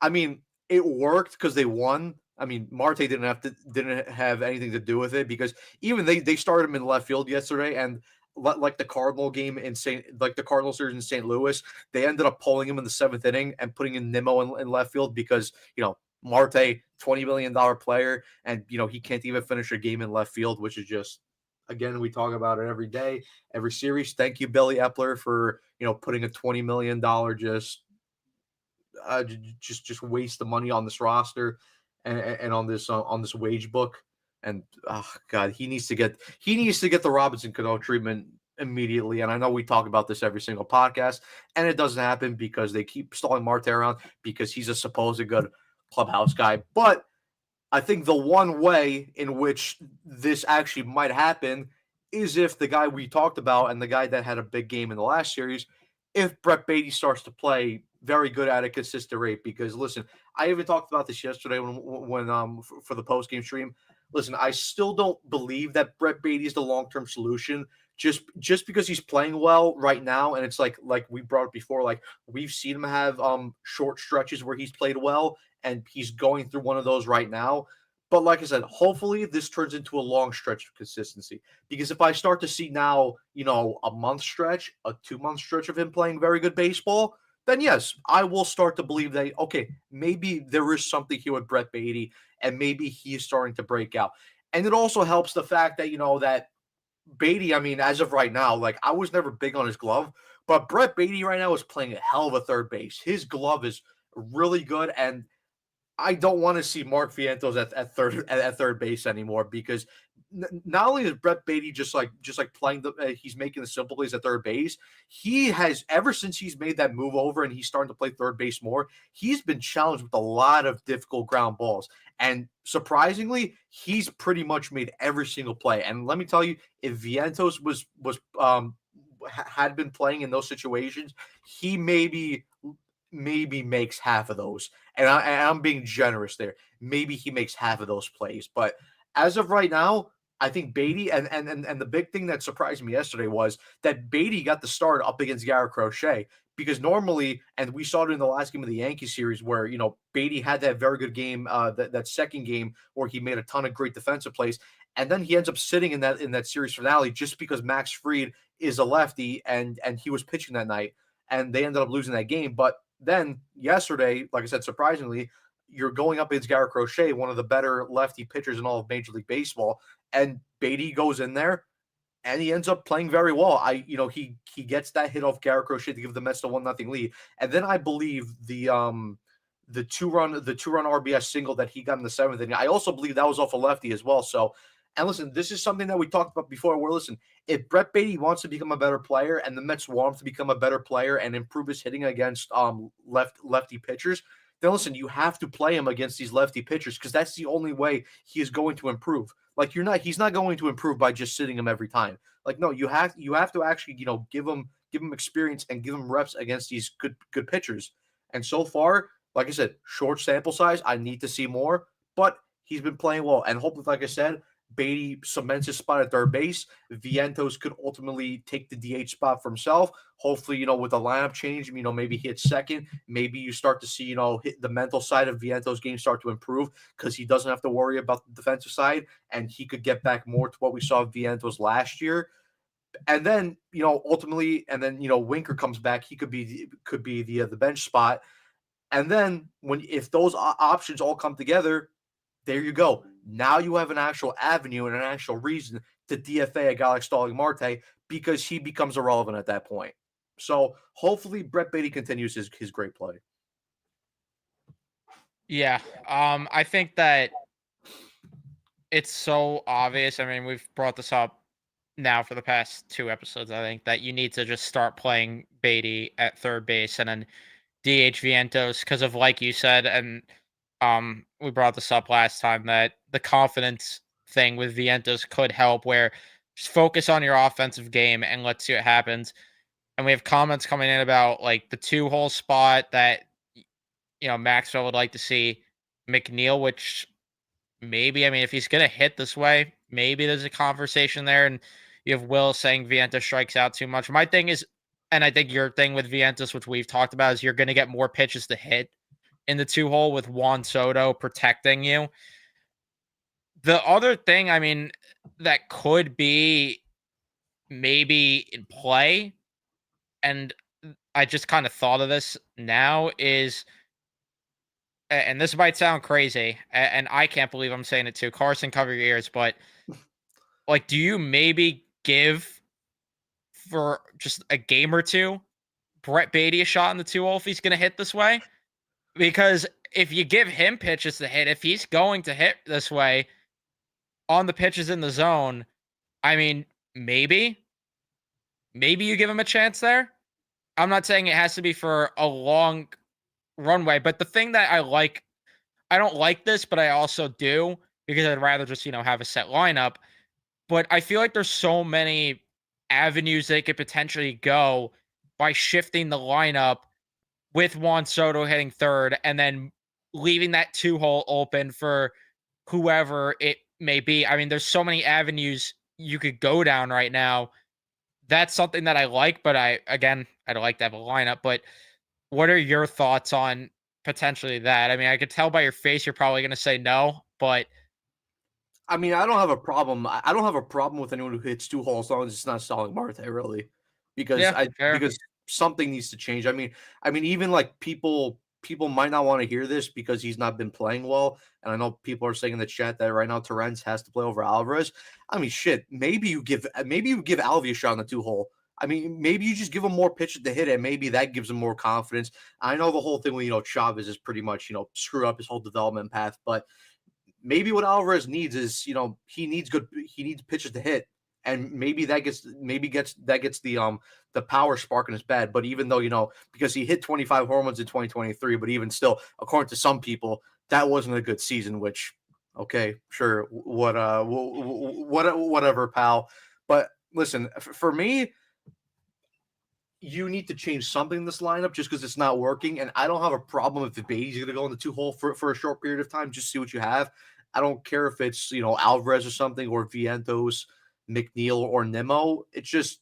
I mean, it worked because they won. I mean, Marte didn't have anything to do with it, because even they started him in left field yesterday, and like the Cardinal game the Cardinal series in St. Louis, they ended up pulling him in the 7th inning and putting in Nimmo in left field because, Marte, $20 million player, and, he can't even finish a game in left field, which is just, again, we talk about it every day, every series. Thank you, Billy Epler, for, putting a $20 million just just waste the money on this roster and on this wage book. And oh God, he needs to get the Robinson Cano treatment immediately. And I know we talk about this every single podcast, and it doesn't happen because they keep stalling Marte around because he's a supposed good clubhouse guy. But I think the one way in which this actually might happen is if the guy we talked about and the guy that had a big game in the last series, if Brett Beatty starts to play very good at a consistent rate. Because listen, I even talked about this yesterday when for the post game stream. Listen, I still don't believe that Brett Beatty is the long term solution. Just because he's playing well right now, and it's like we brought up before, like we've seen him have short stretches where he's played well, and he's going through one of those right now. But like I said, hopefully this turns into a long stretch of consistency. Because if I start to see now, a month stretch, a 2-month stretch of him playing very good baseball, then yes, I will start to believe that, okay, maybe there is something here with Brett Beatty, and maybe he is starting to break out. And it also helps the fact that, that Beatty, I mean, as of right now, like I was never big on his glove, but Brett Beatty right now is playing a hell of a third base. His glove is really good, and I don't want to see Mark Vientos at third base anymore because not only is Brett Beatty just like playing he's making the simple plays at third base. He has ever since he's made that move over and he's starting to play third base more. He's been challenged with a lot of difficult ground balls, and surprisingly, he's pretty much made every single play. And let me tell you, if Vientos had been playing in those situations, he maybe makes half of those. And I'm being generous there. Maybe he makes half of those plays. But as of right now, I think Beatty and the big thing that surprised me yesterday was that Beatty got the start up against Garrett Crochet, because normally, and we saw it in the last game of the Yankees series where, Beatty had that very good game, that second game where he made a ton of great defensive plays. And then he ends up sitting in that series finale just because Max Fried is a lefty and he was pitching that night, and they ended up losing that game. But then yesterday, like I said, surprisingly, you're going up against Garrett Crochet, one of the better lefty pitchers in all of Major League Baseball, and Beatty goes in there and he ends up playing very well. He gets that hit off Garrett Crochet to give the Mets the 1-0 lead, and then I believe the two-run RBS single that he got in the seventh inning, I also believe that was off a lefty as well. So, and listen, this is something that we talked about before. Where listen, if Brett Beatty wants to become a better player, and the Mets want him to become a better player and improve his hitting against lefty pitchers, then listen, you have to play him against these lefty pitchers because that's the only way he is going to improve. Like he's not going to improve by just sitting him every time. Like no, you have to actually give him experience and give him reps against these good pitchers. And so far, like I said, short sample size. I need to see more, but he's been playing well, and hopefully, like I said, Beatty cements his spot at third base. Vientos could ultimately take the DH spot for himself. Hopefully, with the lineup change, maybe he hits second. Maybe you start to see, hit the mental side of Vientos' game start to improve because he doesn't have to worry about the defensive side, and he could get back more to what we saw of Vientos last year. And then, ultimately, and then, Winker comes back. He could be the bench spot. And then if those options all come together, there you go. Now you have an actual avenue and an actual reason to DFA a guy like Starling Marte because he becomes irrelevant at that point. So hopefully Brett Beatty continues his great play. Yeah. I think that it's so obvious. I mean, we've brought this up now for the past 2 episodes. I think that you need to just start playing Beatty at third base and then DH Vientos because of, like you said, and we brought this up last time, that the confidence thing with Vientos could help, where just focus on your offensive game and let's see what happens. And we have comments coming in about like the 2-hole spot that Maxwell would like to see McNeil, which maybe, I mean, if he's gonna hit this way, maybe there's a conversation there. And you have Will saying Vientos strikes out too much. My thing is, and I think your thing with Vientos, which we've talked about, is you're gonna get more pitches to hit in the 2-hole with Juan Soto protecting you. The other thing, I mean, that could be maybe in play, and I just kind of thought of this now, is, and this might sound crazy, and I can't believe I'm saying it too. Carson, cover your ears, but like, do you maybe give for just a game or two Brett Beatty a shot in the 2-hole if he's going to hit this way? because if you give him pitches to hit, if he's going to hit this way on the pitches in the zone, I mean, maybe you give him a chance there. I'm not saying it has to be for a long runway, but the thing that I don't like this, but I also do because I'd rather just, have a set lineup. But I feel like there's so many avenues they could potentially go by shifting the lineup with Juan Soto hitting third and then leaving that two hole open for whoever it may be. I mean, there's so many avenues you could go down right now. That's something that I like, but I'd like to have a lineup. But what are your thoughts on potentially that? I mean, I could tell by your face you're probably going to say no, but I mean, I don't have a problem. I don't have a problem with anyone who hits 2 holes as long as it's not Starling Marte, really, because yeah, fair. something needs to change. I mean, even like people might not want to hear this because he's not been playing well, and I know people are saying in the chat that right now Torrens has to play over Alvarez. I mean, shit, maybe you give Alvi a shot on the 2 hole. I mean, maybe you just give him more pitches to hit, and maybe that gives him more confidence. I know the whole thing with Chavez is pretty much screw up his whole development path, but maybe what Alvarez needs is, he needs pitches to hit, and maybe that gets the power spark in his bat. But even though because he hit 25 home runs in 2023, but even still, according to some people, that wasn't a good season. Which, okay, sure, whatever, pal. But listen, for me, you need to change something in this lineup just because it's not working. And I don't have a problem if the Beatty's going to go in the 2 hole for a short period of time. Just see what you have. I don't care if it's, Alvarez or something, or Vientos, McNeil, or Nimmo. It's just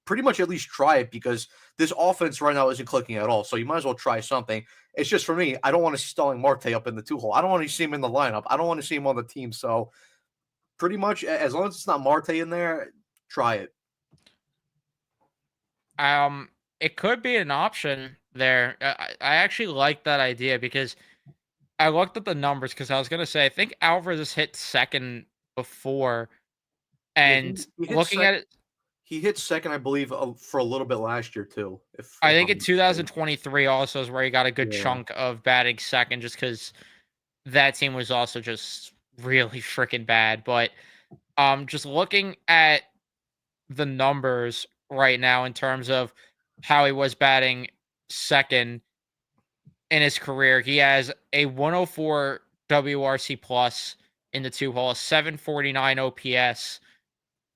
pretty much at least try it, because this offense right now isn't clicking at all. So you might as well try something. It's just, for me, I don't want to see Starling Marte up in the 2 hole. I don't want to see him in the lineup. I don't want to see him on the team. So pretty much, as long as it's not Marte in there, try it. It could be an option there. I actually like that idea because I looked at the numbers because I was gonna say I think Alvarez has hit second before, Yeah, and looking at it, he hit second, I believe, for a little bit last year too. I think in 2023 also is where he got a good Yeah. chunk of batting second, just because that team was also just really freaking bad. But just looking at the numbers right now in terms of how he was batting second in his career, he has a 104 WRC plus in the 2 hole, 749 OPS.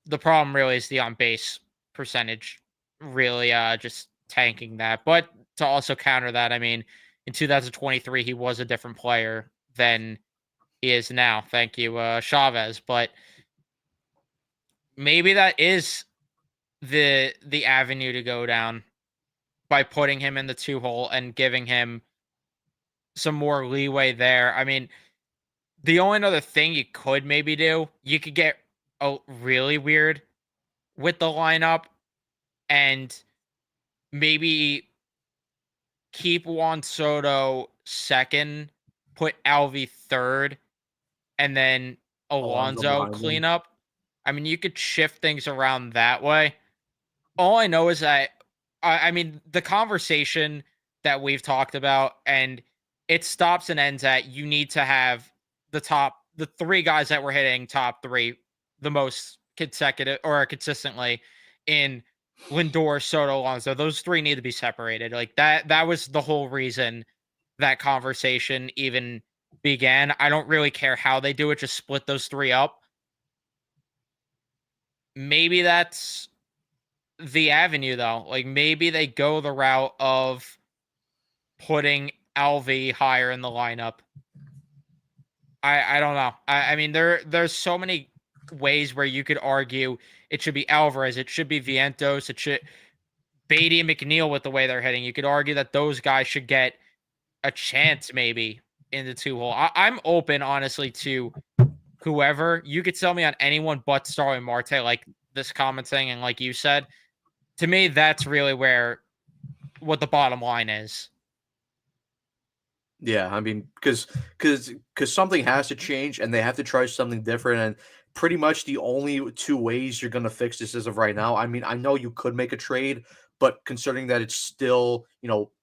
The problem really is the on base percentage, really just tanking that. But to also counter that, I mean, in 2023, he was a different player than he is now. Thank you, Chavez. But maybe that is the avenue to go down by putting him in the 2 hole and giving him some more leeway there. I mean, the only other thing you could maybe do, you could get really weird with the lineup and maybe keep Juan Soto second, put Alvi third, and then Alonso clean up. I mean, you could shift things around that way. All I know is that, I mean, the conversation that we've talked about, and it stops and ends at you need to have the 3 guys that were hitting top 3 the most consecutive or consistently in Lindor, Soto, Alonso. Those 3 need to be separated. Like that was the whole reason that conversation even began. I don't really care how they do it, just split those 3 up. Maybe that's the avenue though. Like maybe they go the route of putting Alvi higher in the lineup. I don't know. I mean there's so many ways where you could argue it should be Alvarez, it should be Vientos, it should Beatty and McNeil with the way they're hitting. You could argue that those guys should get a chance maybe in the 2 hole. I'm open honestly to whoever. You could sell me on anyone but Starling Marte, like this comment saying, and like you said. To me, that's really what the bottom line is. Yeah, I mean, because something has to change, and they have to try something different. And pretty much the only 2 ways you're gonna fix this as of right now. I mean, I know you could make a trade, But considering that it's still,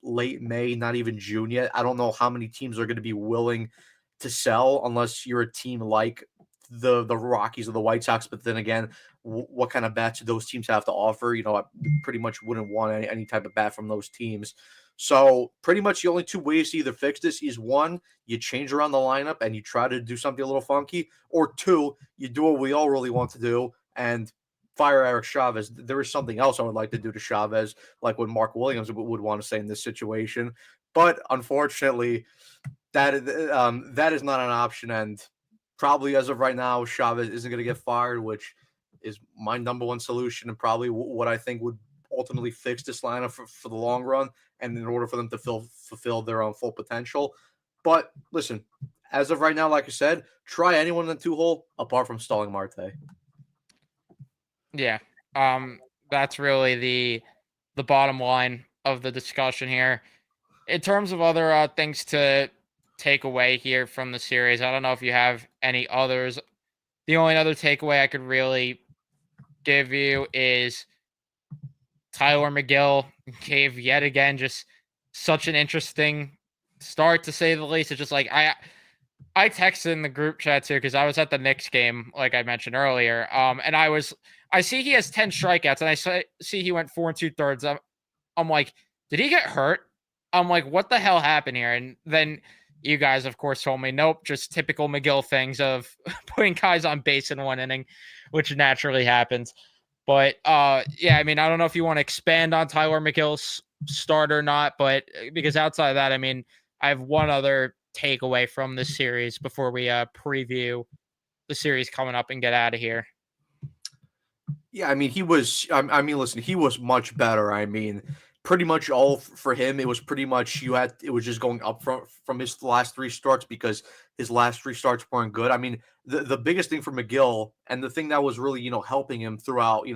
late May, not even June yet, I don't know how many teams are going to be willing to sell unless you're a team like the Rockies or the White Sox. But then again, what kind of bats do those teams have to offer? I pretty much wouldn't want any type of bat from those teams. So pretty much the only two ways to either fix this is one, you change around the lineup and you try to do something a little funky, or two, you do what we all really want to do and fire Eric Chavez. There is something else I would like to do to Chavez, like what Mark Williams would want to say in this situation. But unfortunately, that is not an option, and probably as of right now, Chavez isn't going to get fired, which is my number one solution and probably what I think would ultimately fix this lineup for the long run, and in order for them to fulfill their own full potential. But listen, as of right now, like I said, try anyone in the 2-hole apart from Starling Marte. Yeah. That's really the bottom line of the discussion here. In terms of other things to take away here from the series, I don't know if you have any others. The only other takeaway I could really give you is Tyler McGill gave yet again just such an interesting start, to say the least. It's just like I texted in the group chat too because I was at the Knicks game, like I mentioned earlier. And I see he has 10 strikeouts, and I see he went 4 2/3. I'm like, did he get hurt? I'm like, what the hell happened here? And then you guys, of course, told me, nope, just typical McGill things of putting guys on base in one inning, which naturally happens. But yeah, I mean, I don't know if you want to expand on Tyler McGill's start or not, but because outside of that, I mean, I have one other takeaway from this series before we preview the series coming up and get out of here. Yeah, I mean, listen, he was much better. I mean, pretty much all for him, it was pretty much it was just going up from his last 3 starts because his last 3 starts weren't good. I mean, the biggest thing for McGill and the thing that was really, helping him throughout,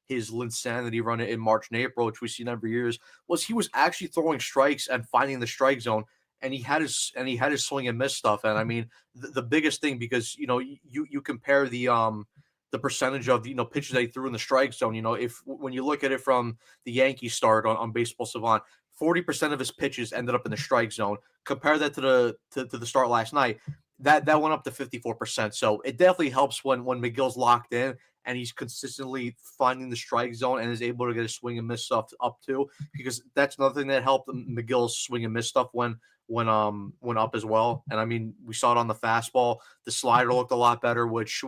his Linsanity run in March and April, which we've seen every year, was he was actually throwing strikes and finding the strike zone. And he had his swing and miss stuff. And I mean, the biggest thing, because, you compare the percentage of pitches they threw in the strike zone. If when you look at it from the Yankees start on Baseball Savant, 40% of his pitches ended up in the strike zone. Compare that to the start last night. That went up to 54%. So it definitely helps when McGill's locked in and he's consistently finding the strike zone and is able to get a swing and miss stuff up too. Because that's another thing that helped McGill's swing and miss stuff went up as well. And I mean, we saw it on the fastball. The slider looked a lot better, which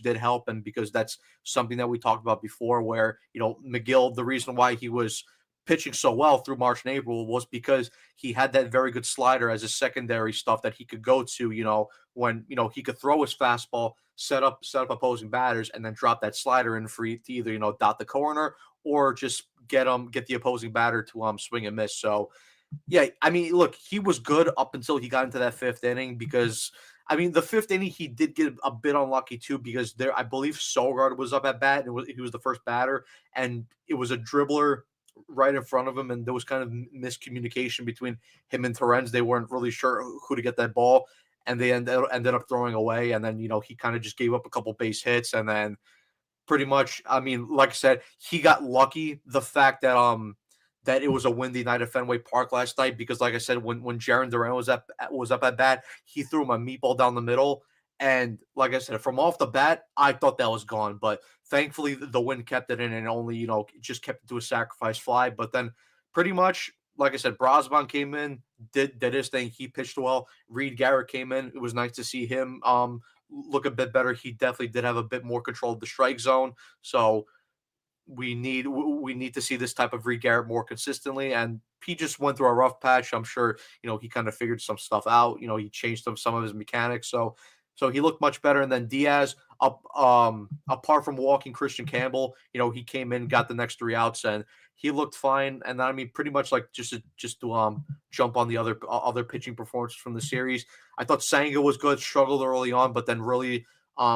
did help. And because that's something that we talked about before, where McGill, the reason why he was pitching so well through March and April was because he had that very good slider as a secondary stuff that he could go to, when he could throw his fastball, set up opposing batters, and then drop that slider in free to either dot the corner or just get the opposing batter to swing and miss. So yeah, I mean, look, he was good up until he got into that 5th inning because, I mean, the 5th inning he did get a bit unlucky too because I believe Sogard was up at bat and he was the first batter, and it was a dribbler right in front of him, and there was kind of miscommunication between him and Torrens. They weren't really sure who to get that ball, and they ended up throwing away, and then he kind of just gave up a couple base hits, and then pretty much, I mean, like I said, he got lucky. The fact that it was a windy night at Fenway Park last night because, like I said, when Jarren Duran was up at bat, he threw him a meatball down the middle. And like I said, from off the bat, I thought that was gone. But thankfully, the wind kept it in and only, just kept it to a sacrifice fly. But then pretty much, like I said, Brosban came in, did his thing. He pitched well. Reed Garrett came in. It was nice to see him look a bit better. He definitely did have a bit more control of the strike zone. So we need to see this type of Reed Garrett more consistently, and he just went through a rough patch. I'm sure he kind of figured some stuff out. He changed some of his mechanics, so he looked much better. And then Diaz, apart from walking Christian Campbell, he came in, got the next 3 outs, and he looked fine. And I mean, pretty much like just to jump on the other pitching performances from the series. I thought Senga was good, struggled early on, but then really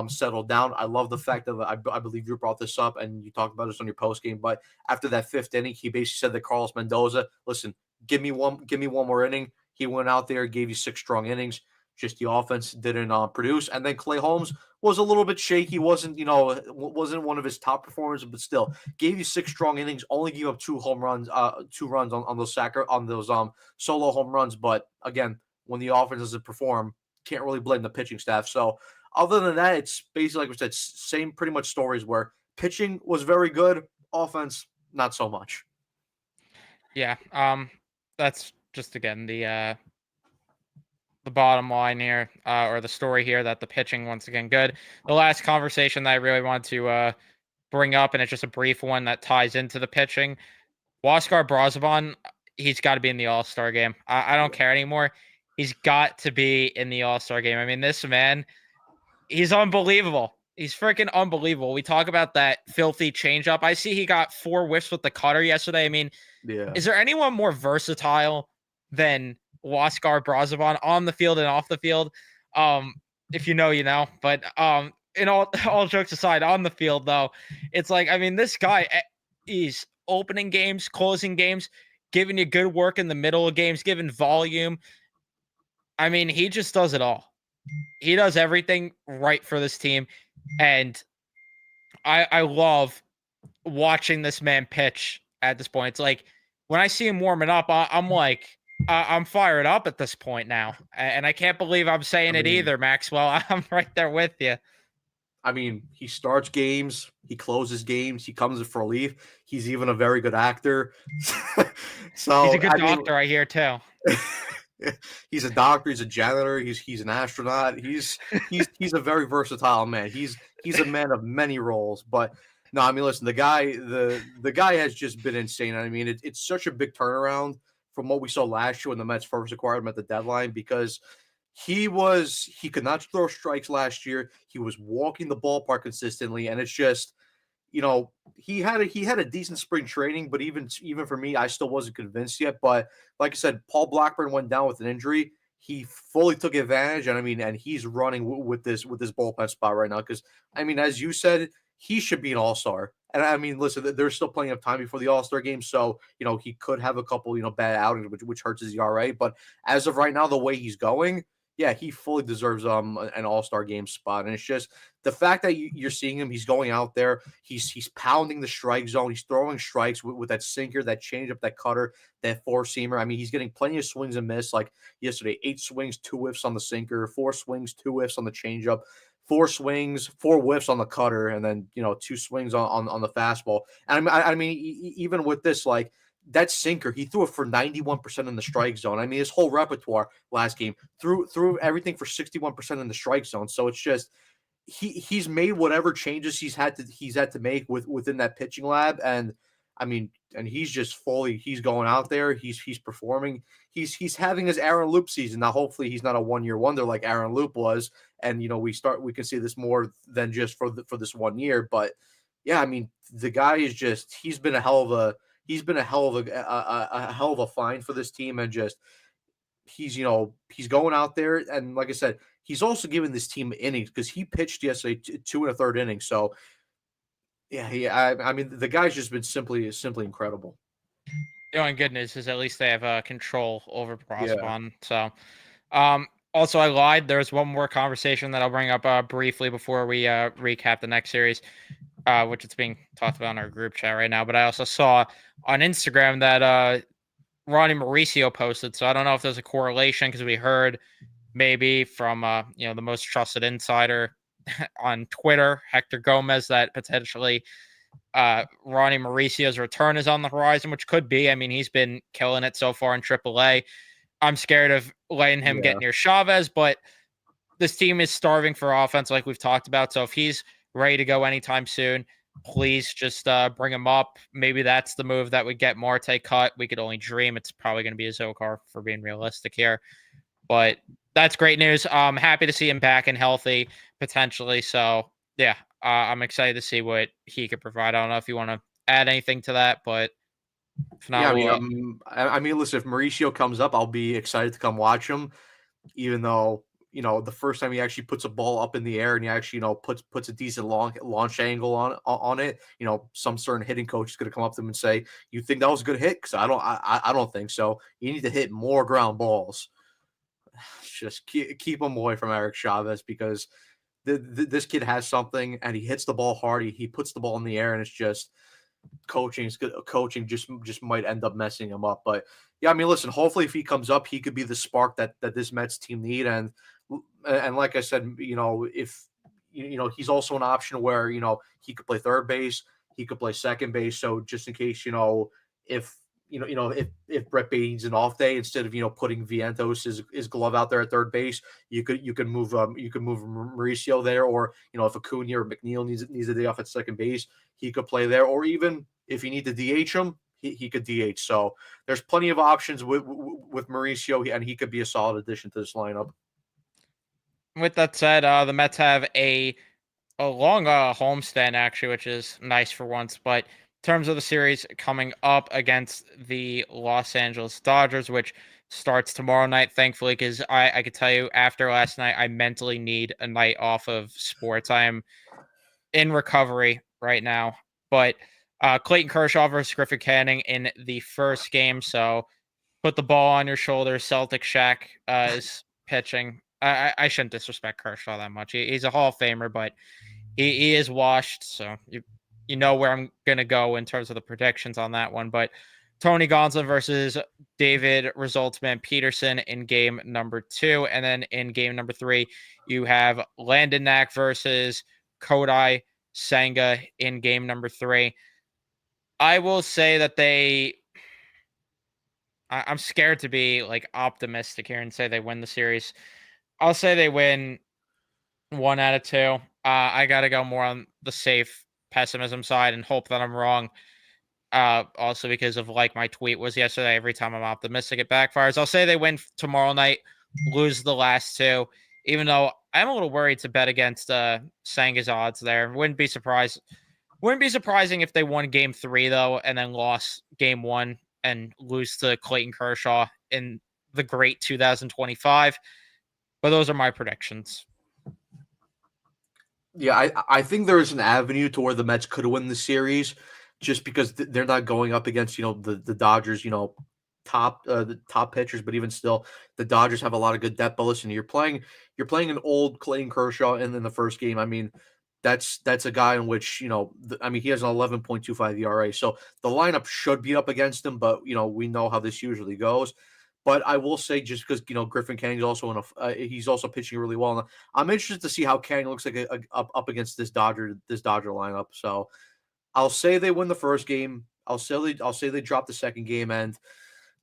settled down. I love the fact that I believe you brought this up and you talked about this on your post game. But after that 5th inning, he basically said to Carlos Mendoza, "Listen, give me one more inning." He went out there, gave you 6 strong innings. Just the offense didn't produce. And then Clay Holmes was a little bit shaky. Wasn't one of his top performers, but still gave you 6 strong innings. Only gave up 2 runs on those solo home runs. But again, when the offense doesn't perform, can't really blame the pitching staff. So other than that, it's basically like we said, same pretty much stories where pitching was very good, offense not so much. Yeah. That's just again the bottom line here, or the story here, that the pitching once again good. The last conversation that I really want to bring up, and it's just a brief one that ties into the pitching. Huascar Brazoban, he's got to be in the All-Star game. I don't care anymore. He's got to be in the All-Star game. I mean, this man, he's unbelievable. He's freaking unbelievable. We talk about that filthy changeup. I see he got 4 whiffs with the cutter yesterday. I mean, Yeah. is there anyone more versatile than Huascar Brazoban on the field and off the field? If you know, you know. But in all jokes aside, on the field though, it's like, I mean, this guy, he's opening games, closing games, giving you good work in the middle of games, giving volume. I mean, he just does it all. He does everything right for this team, and I love watching this man pitch at this point. It's like when I see him warming up, I'm like, I'm fired up at this point now, and I can't believe I'm saying it either, Maxwell. I'm right there with you. I mean, he starts games, he closes games, he comes in for relief. He's even a very good actor. So he's a good doctor, I hear too. He's a doctor, he's a janitor, he's an astronaut. He's a very versatile man. He's a man of many roles. But no, I mean, listen, the guy has just been insane. I mean, it's such a big turnaround from what we saw last year when the Mets first acquired him at the deadline, because he could not throw strikes last year. He was walking the ballpark consistently, and it's just, he had a decent spring training, but even for me, I still wasn't convinced yet. But like I said, Paul Blackburn went down with an injury. He fully took advantage, and I mean, and he's running with this bullpen spot right now. Because I mean, as you said, he should be an all-star. And I mean, listen, there's still plenty of time before the All-Star game, so he could have a couple bad outings, which hurts his ERA. But as of right now, the way he's going, yeah, he fully deserves an All-Star game spot. And it's just the fact that you're seeing him, he's going out there, he's pounding the strike zone, he's throwing strikes with that sinker, that changeup, that cutter, that four-seamer. I mean, he's getting plenty of swings and miss. Like yesterday, 8 swings, 2 whiffs on the sinker, 4 swings, 2 whiffs on the changeup, 4 swings, 4 whiffs on the cutter, and then 2 swings on the fastball. And I mean, even with this, like, that sinker, he threw it for 91% in the strike zone. I mean, his whole repertoire last game threw everything for 61% in the strike zone. So it's just he's made whatever changes he's had to make within that pitching lab. And I mean, and he's just he's going out there, he's performing, he's having his Aaron Loup season. Now hopefully he's not a 1-year wonder like Aaron Loup was, and we can see this more than just for this 1 year. But yeah, I mean, the guy is just he's been a hell of a find for this team. And just he's going out there, and like I said, he's also given this team innings because he pitched yesterday 2 1/3 innings. So yeah, I mean, the guy's just been simply incredible. The only good news is at least they have control over Brazoban. Yeah. So, also I lied. There's one more conversation that I'll bring up briefly before we recap the next series, which it's being talked about in our group chat right now. But I also saw on Instagram that Ronnie Mauricio posted. So I don't know if there's a correlation, because we heard maybe from the most trusted insider on Twitter, Hector Gomez, that potentially Ronnie Mauricio's return is on the horizon, which could be. I mean, he's been killing it so far in AAA. I'm scared of letting him get near Chavez, but this team is starving for offense, like we've talked about. So if he's ready to go anytime soon, please just bring him up. Maybe that's the move that would get Marte cut. We could only dream. It's probably going to be a Zokar, for being realistic here. But that's great news. I'm happy to see him back and healthy, potentially. So, yeah, I'm excited to see what he could provide. I don't know if you want to add anything to that, but if not, I mean, listen, if Mauricio comes up, I'll be excited to come watch him, even though, the first time he actually puts a ball up in the air and he actually, puts a decent launch angle on it, some certain hitting coach is going to come up to him and say, "You think that was a good hit?" Because I don't think so. You need to hit more ground balls. just keep him away from Eric Chavez because this kid has something and he hits the ball hard. He puts the ball in the air and it's just coaching just might end up messing him up. But yeah, I mean, listen, hopefully if he comes up, he could be the spark that this Mets team need. And like I said, if he's also an option where he could play third base, he could play second base. So just in case if if Brett Baty needs an off day, instead of putting Vientos his glove out there at third base, you could move Mauricio there, or if Acuna or McNeil needs a day off at second base, he could play there, or even if you need to DH him, he could DH. So there's plenty of options with Mauricio, and he could be a solid addition to this lineup. With that said, the Mets have a long homestand actually, which is nice for once. But in terms of the series coming up against the Los Angeles Dodgers, which starts tomorrow night, thankfully, because I could tell you after last night, I mentally need a night off of sports. I am in recovery right now. But Clayton Kershaw versus Griffin Canning in the first game. So put the ball on your shoulder. Celtic Shaq is pitching. I shouldn't disrespect Kershaw that much. He's a Hall of Famer, but he is washed. So you know where I'm going to go in terms of the predictions on that one. But Tony Gonsolin versus David Resultsman Peterson in game number 2. And then in game number 3, you have Landon Knack versus Kodai Senga in game number 3. I will say that I'm scared to be like optimistic here and say they win the series. I'll say they win 1 out of 2. I got to go more on the safe pessimism side and hope that I'm wrong. Also because of like my tweet was yesterday, every time I'm optimistic, it backfires. I'll say they win tomorrow night, lose the last 2, even though I'm a little worried to bet against Senga's odds there. Wouldn't be surprising if they won game 3 though, and then lost game 1 and lose to Clayton Kershaw in the great 2025. But those are my predictions. Yeah, I think there is an avenue to where the Mets could win the series, just because they're not going up against the Dodgers, the top pitchers, but even still, the Dodgers have a lot of good depth. But listen, you're playing an old Clayton Kershaw in the first game. I mean, that's a guy in which he has an 11.25 ERA, so the lineup should be up against him. But we know how this usually goes. But I will say, just because Griffin Canning is also he's also pitching really well. And I'm interested to see how Canning looks like up against this Dodger lineup. So I'll say they win the first game. I'll say they drop the second game, and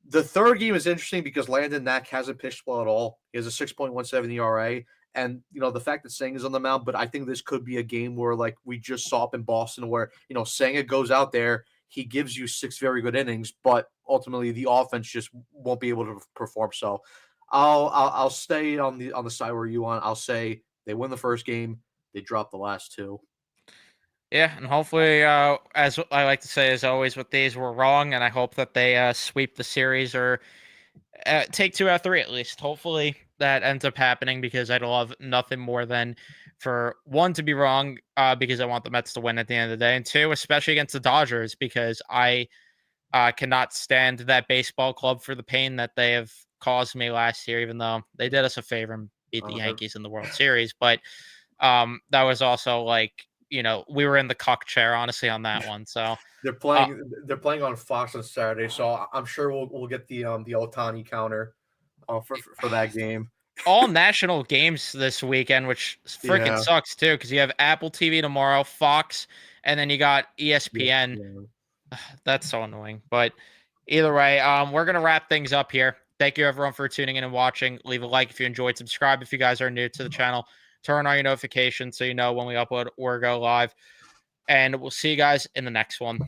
the third game is interesting because Landon Knack hasn't pitched well at all. He has a 6.17 ERA, and the fact that Senga's on the mound. But I think this could be a game where, like we just saw up in Boston, where Senga goes out there, he gives you 6 very good innings, but ultimately the offense just won't be able to perform. So I'll stay on the side where you want. I'll say they win the first game, they drop the last 2. Yeah, and hopefully, as I like to say, as always with these, we're wrong, and I hope that they sweep the series or take 2 out of 3 at least. Hopefully that ends up happening, because I'd love nothing more than for 1 to be wrong, because I want the Mets to win at the end of the day, and 2, especially against the Dodgers, because I cannot stand that baseball club for the pain that they have caused me last year, even though they did us a favor and beat the Yankees in the World Series. But that was also like, we were in the cuck chair, honestly, on that one. So they're playing on Fox on Saturday, so I'm sure we'll get the Ohtani counter for that game. All national games this weekend, which freaking sucks too, because you have Apple TV tomorrow, Fox, and then you got ESPN. Yeah. That's so annoying. But either way, we're gonna wrap things up here. Thank you everyone for tuning in and watching. Leave a like if you enjoyed. Subscribe if you guys are new to the channel. Turn on your notifications so you know when we upload or go live. And we'll see you guys in the next one.